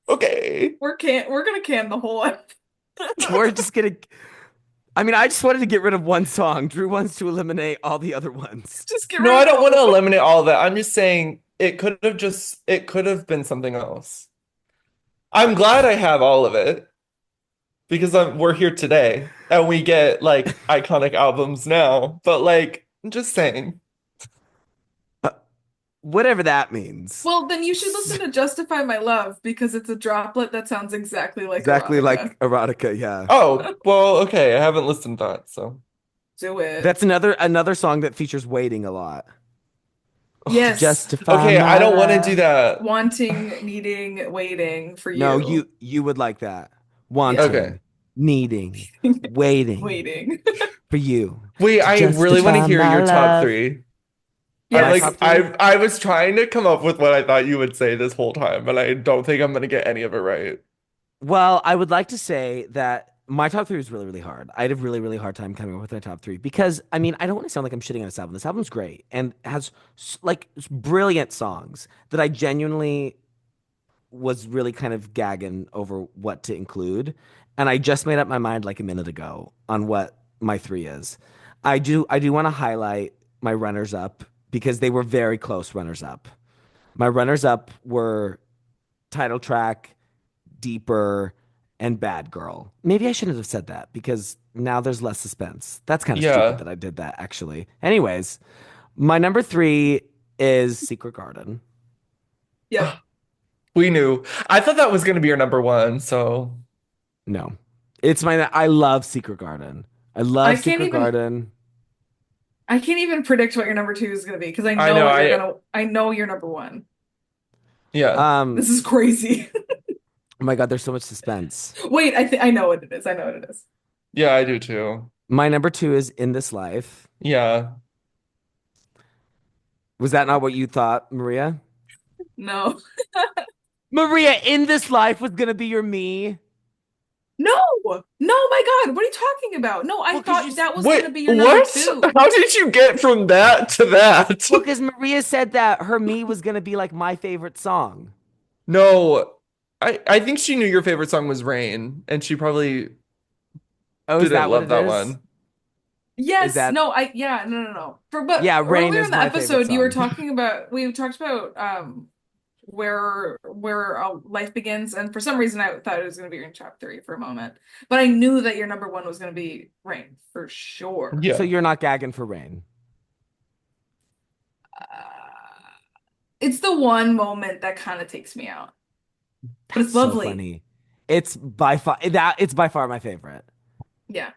Okay. We're gonna can the whole We're just gonna I mean, I just wanted to get rid of one song. Drew wants to eliminate all the other ones. just get No, rid I of don't all want of to them. eliminate all of that. I'm just saying it could have been something else. I'm glad I have all of it because we're here today and we get like iconic albums now. But like, I'm just saying. Uh, Whatever that means. Well, then you should listen to Justify My Love because it's a droplet that sounds exactly like Exactly erotica. like erotica, yeah. Oh, well, okay. I haven't listened to that, so. Do it. That's another song that features waiting a lot. To Yes. justify Okay, I my don't want to do love. that. Wanting, needing, waiting for No, you. you would like that. Yeah. Okay. Wanting, needing, waiting Waiting. for you Wait, to I really want to justify hear my your top love. three. I'm My Yes. like, top three? I was trying to come up with what I thought you would say this whole time, but I don't think I'm gonna get any of it right. Well, I would like to say that my top three is really, really hard. I had a really, really hard time coming up with my top three because, I mean, I don't want to sound like I'm shitting on this album. This album's great and has like brilliant songs that I genuinely was really kind of gagging over what to include. And I just made up my mind like a minute ago on what my three is. I do want to highlight my runners up because they were very close runners up. My runners up were title track, Deeper, and Bad Girl. Maybe I shouldn't have said that because now there's less suspense. That's kind of stupid Yeah. that I did that actually. Anyways, my number three is Secret Garden. Yep. We knew. I thought that was gonna be your number one, so No, it's I love Secret Garden. I I love can't Secret even Garden. I can't even predict what your number two is gonna be because I know I know you're number one. yeah. This is crazy. Oh my God, there's so much suspense. Wait, I know what it is. I know what it is. Yeah, I do too. My number two is In This Life. Yeah. Was that not what you thought, Maria? No. Maria, In This Life was gonna be your me. No. No, my God. What are you talking about? No, I Well, because thought that was Wait, gonna be your number what? two. How did you get from that to that? well, because Maria said that her me was gonna be like my favorite song. No. I think she knew your favorite song was Rain, and she probably Oh, is didn't that what love it that is? one. Is Yes, that no, yeah, no, no, no. But Yeah, Rain earlier in is the my favorite episode, you were song. talking about we talked about where life begins, and for some reason I thought it was going to be in top three for a moment, but I knew that your number one was going to be Rain for sure. So Yeah. you're not gagging for Rain. Uh, it's the one moment that kind of takes me out, but That's it's so lovely. funny. It's by far my favorite. Yeah,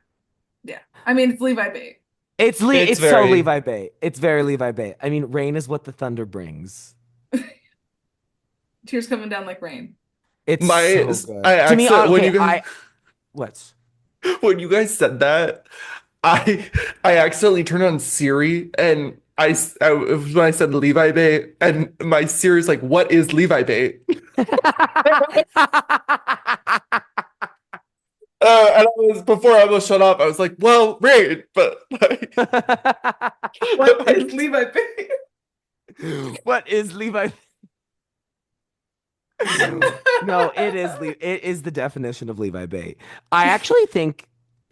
yeah. I mean, it's Levi Bait. It's It's so very Levi Bait. It's very Levi Bait. I mean, rain is what the thunder brings. Tears coming down like rain. It's my so good. I To me, accident when okay, you guys I what's when you guys said that, I I accidentally turned on Siri and it was when I said Levi Bait and my Siri's like, what is Levi Bait? And I was before I almost shut up, I was like, well, Rain, but like, What like is Levi Bait? What is Levi? No, it is the definition of Levi Bait. I actually think,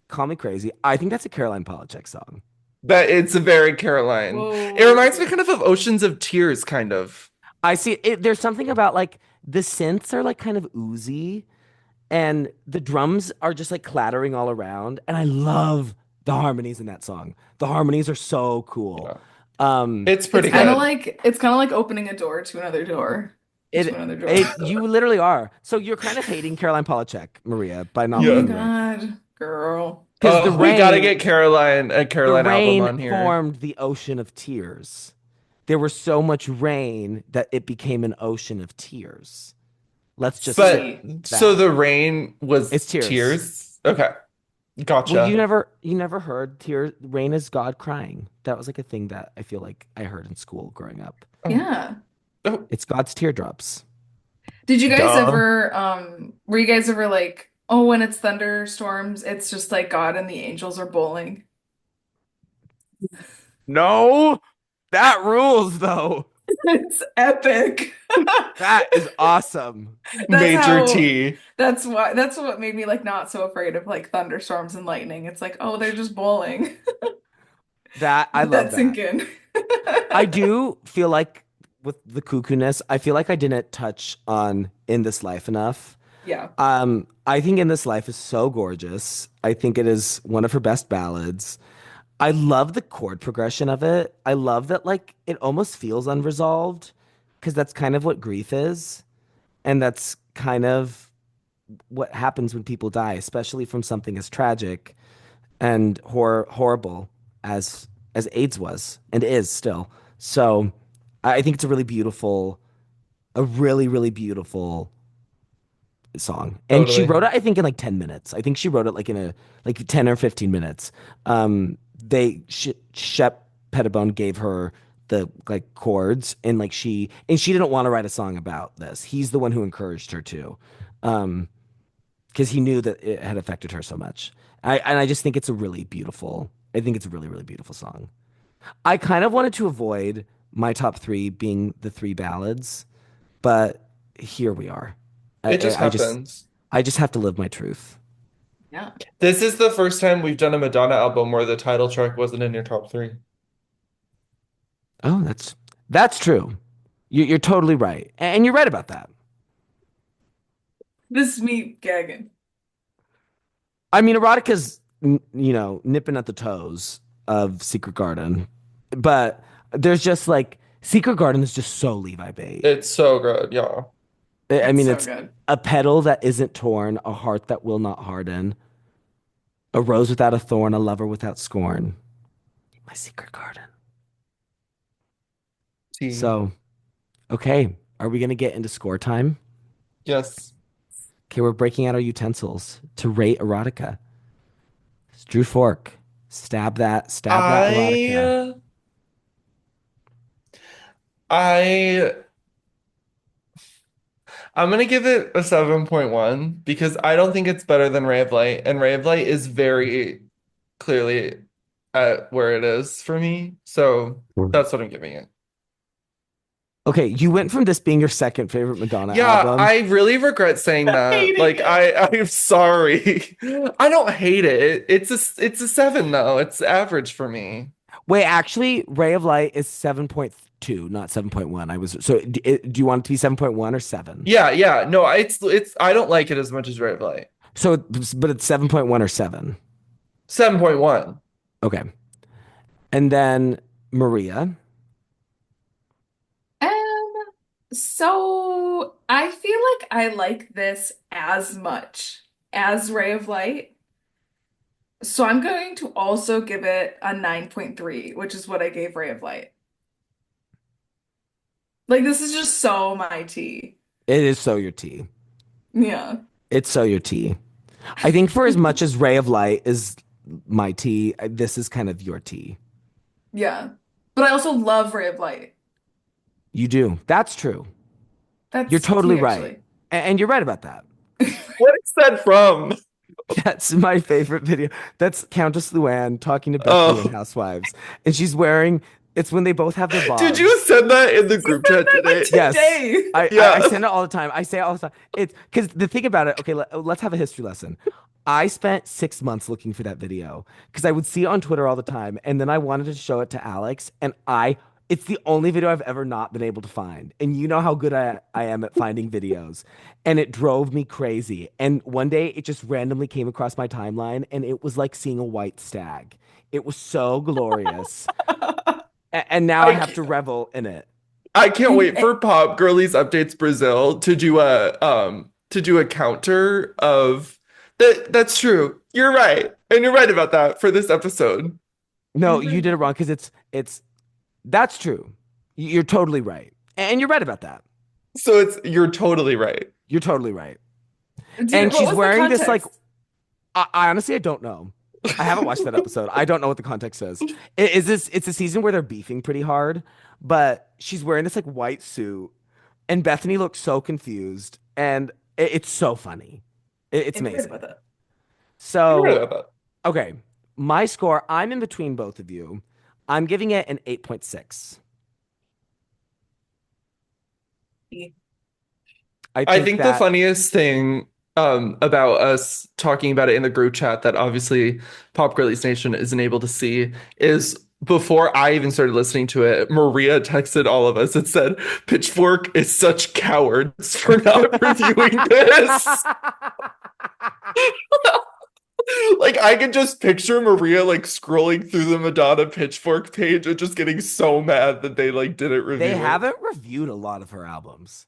call me crazy, I think that's a Caroline Polachek song. that it's very Caroline. It reminds me Whoa. kind of Oceans of Tears, kind of. I see it. There's something about like the synths are like kind of oozy and the drums are just like clattering all around. And I love the harmonies in that song. The harmonies are so cool. Yeah. Um, It's pretty and It's kind of like opening a door to another door to it another door. you literally are. So you're kind of hating Caroline Polachek, Maria, by Oh not my Yeah. liking Rain. God, girl. Because We gotta get Caroline a the Caroline album rain on here. formed the ocean of tears. There was so much rain that it became an ocean of tears. Let's just say But Sweet. so that. the rain It's was tears. tears. Okay, Well, gotcha. you never heard tears rain is God crying. That was like a thing that I feel like I heard in school growing up. Oh, Yeah. oh, It's God's teardrops. Did you guys duh. ever were you guys ever like, oh, when it's thunderstorms, it's just like God and the angels are bowling? No, that rules though. It's epic. That is awesome. That's Major how T. that's what made me like not so afraid of like thunderstorms and lightning. It's like, oh, they're just bowling. That I Let love that that. sink in. I do feel like with the cuckoo-ness, I feel like I didn't touch on In This Life enough. Yeah. I think In This Life is so gorgeous. I think it is one of her best ballads. I love the chord progression of it. I love that like it almost feels unresolved because that's kind of what grief is. And that's kind of what happens when people die, especially from something as tragic and horrible as AIDS was and is still. So I think it's a really, really beautiful song. And she Totally. wrote it, I think, in like 10 minutes. I think she wrote it like in a like 10 or 15 minutes. Shep Pettibone gave her the like chords and she didn't want to write a song about this. He's the one who encouraged her to. Because he knew that it had affected her so much. I just think it's a really beautiful. I think it's a really, really beautiful song. I kind of wanted to avoid my top three being the three ballads, but here we are. It just I just happens. I just have to live my truth. Yeah. This is the first time we've done a Madonna album where the title track wasn't in your top three. Oh, that's true. You're totally right, and you're right about that. This is me gagging. I mean, erotica's nipping at the toes of Secret Garden, but there's just like Secret Garden is just so Levi bait. It's so good, yeah. I It's mean, so it's good. a petal that isn't torn, a heart that will not harden, a rose without a thorn, a lover without scorn. My secret garden. T. So, okay, are we gonna get into score time? Yes. Okay, we're breaking out our utensils to rate erotica. Drew fork, stab that erotica. I I I'm gonna give it a 7.1 because I don't think it's better than Ray of Light, and Ray of Light is very clearly at where it is for me. So that's what I'm giving it. Okay, you went from this being your second favorite Madonna Yeah, album. I really regret saying that. Hating Like it. I'm sorry. I don't hate it. It's a 7 though. It's average for me. Wait, actually, Ray of Light is 7.2, not 7.1. I was so do you want it to be 7.1 or 7? Yeah, yeah. No, it's I don't like it as much as Red Light. So, but it's 7.1 or 7. 7.1. Okay. And then Maria. Um, so I feel like I like this as much as Ray of Light. So I'm going to also give it a 9.3, which is what I gave Ray of Light. Like this is just so my tea. It is so your tea. Yeah. It's so your tea. I think for as much as Ray of Light is my tea, this is kind of your tea. Yeah. But I also love Ray of Light. You do. That's true. You're That's totally tea right. actually. And you're right about that. What is that from? That's my favorite video. That's Countess Luann talking to Bethany and Oh, Housewives. And she's wearing, it's when they both have their did you bobs. send that in the She group said chat that like today? Yes. today. I Yeah. send it all the time. I say it all the time. It's because the thing about it, okay, let's have a history lesson. I spent 6 months looking for that video because I would see it on Twitter all the time. And then I wanted to show it to Alex. It's the only video I've ever not been able to find. And you know how good I am at finding videos. And it drove me crazy. And one day it just randomly came across my timeline and it was like seeing a white stag. It was so glorious. And now I I have c- to revel in it. I can't And wait for Pop Girlies Updates Brazil to do a counter of that's true. You're right. And you're right about that for this episode. No, you're you right did it about wrong that. because it's that's true. You're totally right. And you're right about that. So it's you're totally right. You're totally right. Dude, And what she's was the wearing this like context? I honestly I don't know. I haven't watched that episode. I don't know what the context is. Is this it's a season where they're beefing pretty hard, but she's wearing this like white suit and Bethany looks so confused and it's so funny. It's And you're right amazing. about that. You're right So, about okay, my score, I'm in between both of you. I'm giving it an 8.6. I I think think the that funniest thing about us talking about it in the group chat that obviously Pop Girlies Nation isn't able to see is before I even started listening to it, Maria texted all of us and said, Pitchfork is such cowards for not reviewing this. Like I could just picture Maria like scrolling through the Madonna Pitchfork page and just getting so mad that they like didn't they review it. haven't reviewed a lot of her albums.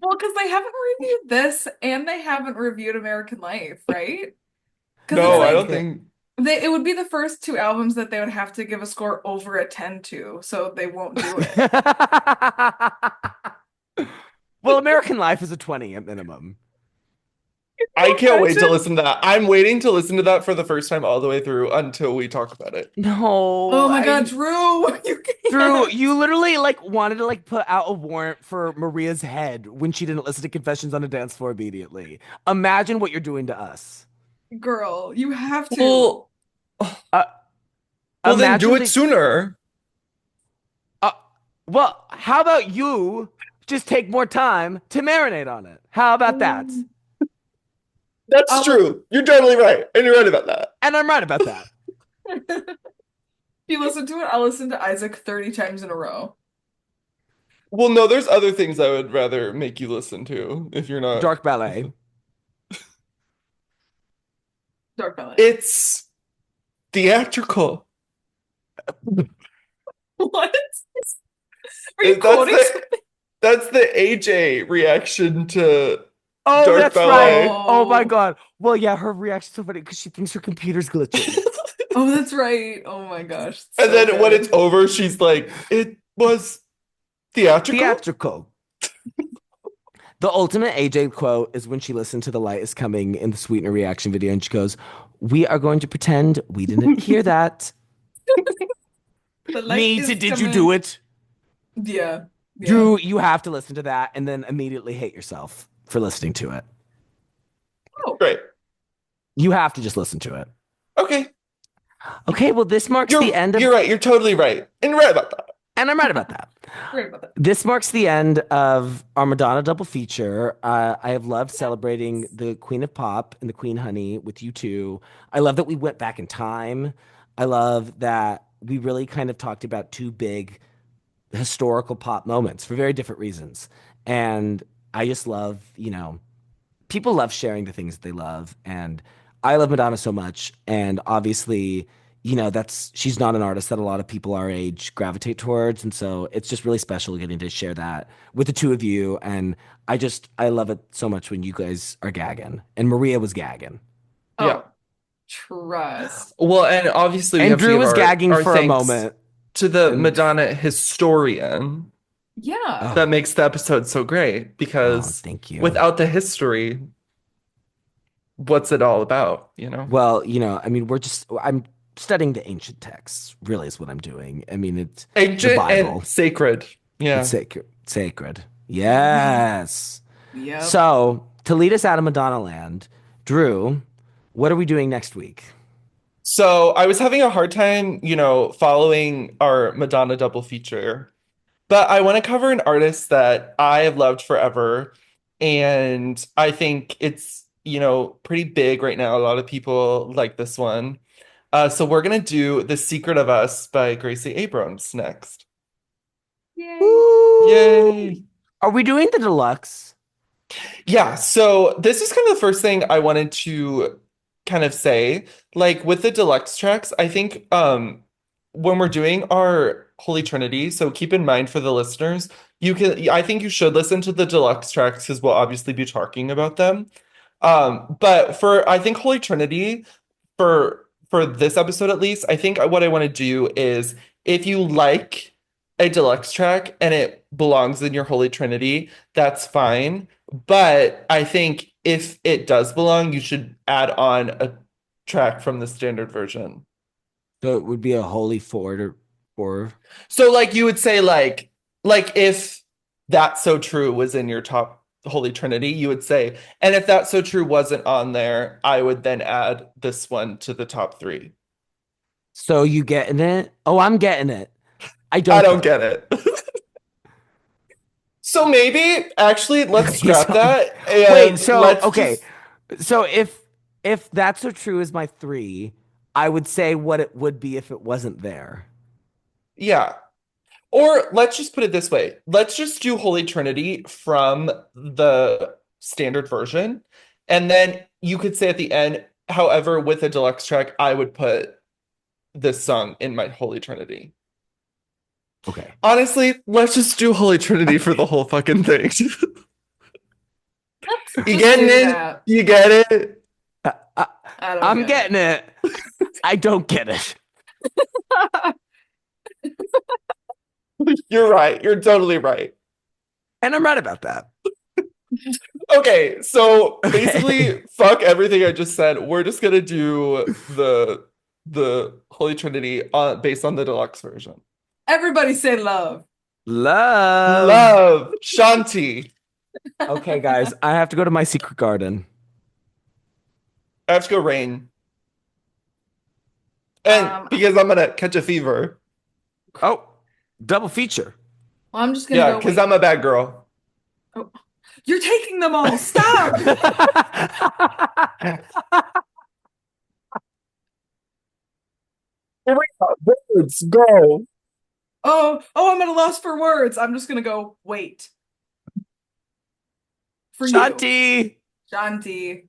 Well, because they haven't reviewed this and they haven't reviewed American Life, right? Because it's No, I Oh, don't like okay. think it would be the first two albums that they would have to give a score over a 10 to, so they won't do it. Well, American Life is a 20 at minimum. I can't wait to Imagine. listen to that. I'm waiting to listen to that for the first time all the way through until we talk about it. No, Oh my God, Drew, you Drew, can't. you literally like wanted to like put out a warrant for Maria's head when she didn't listen to Confessions on a Dance Floor immediately. Imagine what you're doing to us. Girl, you have to. Well, Uh, well then do imagine it the sooner. uh, well, how about you just take more time to marinate on it? How about that? Mm. That's I'll true. You're totally right. And you're right about that. And I'm right about that. if you listen to it, I'll listen to Isaac 30 times in a row. Well, no, there's other things I would rather make you listen to if you're not. Dark Ballet. Dark Ballet. It's theatrical. What? Are you It- That's quoting the that's the AJ reaction to Oh, Dark that's right. Ballet. Oh my Oh. God. Well, yeah, her reaction's so funny because she thinks her computer's glitching. Oh, that's right. Oh my gosh. And So then when it's good. over, she's like, it was theatrical. Theatrical. The ultimate AJ quote is when she listened to The Light is Coming in the Sweetener reaction video and she goes, "We are going to pretend we didn't hear that. The light Means is did you do coming. it?" Yeah. Yeah. Drew, you have to listen to that and then immediately hate yourself for listening to it. Oh, Great. You have to just listen to it. Okay. Okay, well, this marks the end of You're right. You're totally right. And you're right about that. And I'm right about that. Right about that. This marks the end of our Madonna double feature. I have loved celebrating Yes. the Queen of Pop and the Queen Honey with you two. I love that we went back in time. I love that we really kind of talked about two big historical pop moments for very different reasons. And I just love, people love sharing the things that they love. And I love Madonna so much. And obviously, she's not an artist that a lot of people our age gravitate towards. And so it's just really special getting to share that with the two of you. And I love it so much when you guys are gagging. And Maria was gagging. Yeah. Oh, trust. Well, and obviously we And have to Drew give was gagging our for a thanks moment. to the And Madonna historian Yeah. that oh, makes the episode so great oh, because thank you. without the history, what's it all about, you know? Well, I mean, I'm studying the ancient texts, really is what I'm doing. I mean, it's the Ancient and Bible. sacred. It's Yeah. sacred. Sacred. Yes. Yep. So, to lead us out of Madonna land, Drew, what are we doing next week? So I was having a hard time, following our Madonna double feature, but I want to cover an artist that I have loved forever. And I think it's, pretty big right now. A lot of people like this one. So we're gonna do The Secret of Us by Gracie Abrams next. Yay. Woo! Yay. Are we doing the deluxe? Yeah, so this is kind of the first thing I wanted to kind of say. Like with the deluxe tracks, I think when we're doing our Holy Trinity, so keep in mind for the listeners, I think you should listen to the deluxe tracks because we'll obviously be talking about them. But for I think Holy Trinity, for this episode at least, I think what I want to do is if you like a deluxe track and it belongs in your Holy Trinity, that's fine. But I think if it does belong, you should add on a track from the standard version. So it would be a holy four. So like you would say like if That's So True was in your top Holy Trinity, you would say, and if That's So True wasn't on there, I would then add this one to the top three. So you getting it? Oh, I'm getting it. I I don't don't get get it. So maybe actually let's it. scrap that Wait, and so let's okay. just So if That's So True is my three, I would say what it would be if it wasn't there. yeah. Or let's just put it this way. Let's just do Holy Trinity from the standard version. And then you could say at the end, however, with a deluxe track, I would put this song in my Holy Trinity. Okay. Honestly, let's just do Holy Trinity for the whole fucking thing. You Just getting do it? that. You get it? Uh, uh, I don't I'm get getting it. I don't get it. it. You're right. You're totally right. And I'm right about that. Okay, so Okay. basically, fuck everything I just said. We're just gonna do the Holy Trinity based on the deluxe version. Everybody say love. Love. Love, Shanti. Okay, guys, I have to go to my secret garden. I have to go rain. And Um, because I'm gonna catch a fever. Oh, double feature. well, I'm just gonna Yeah, go because wait. I'm a bad girl. Oh, you're taking them all. Stop. Words, go. I'm at a loss for words. I'm just gonna go wait for you, Shanti. Shanti.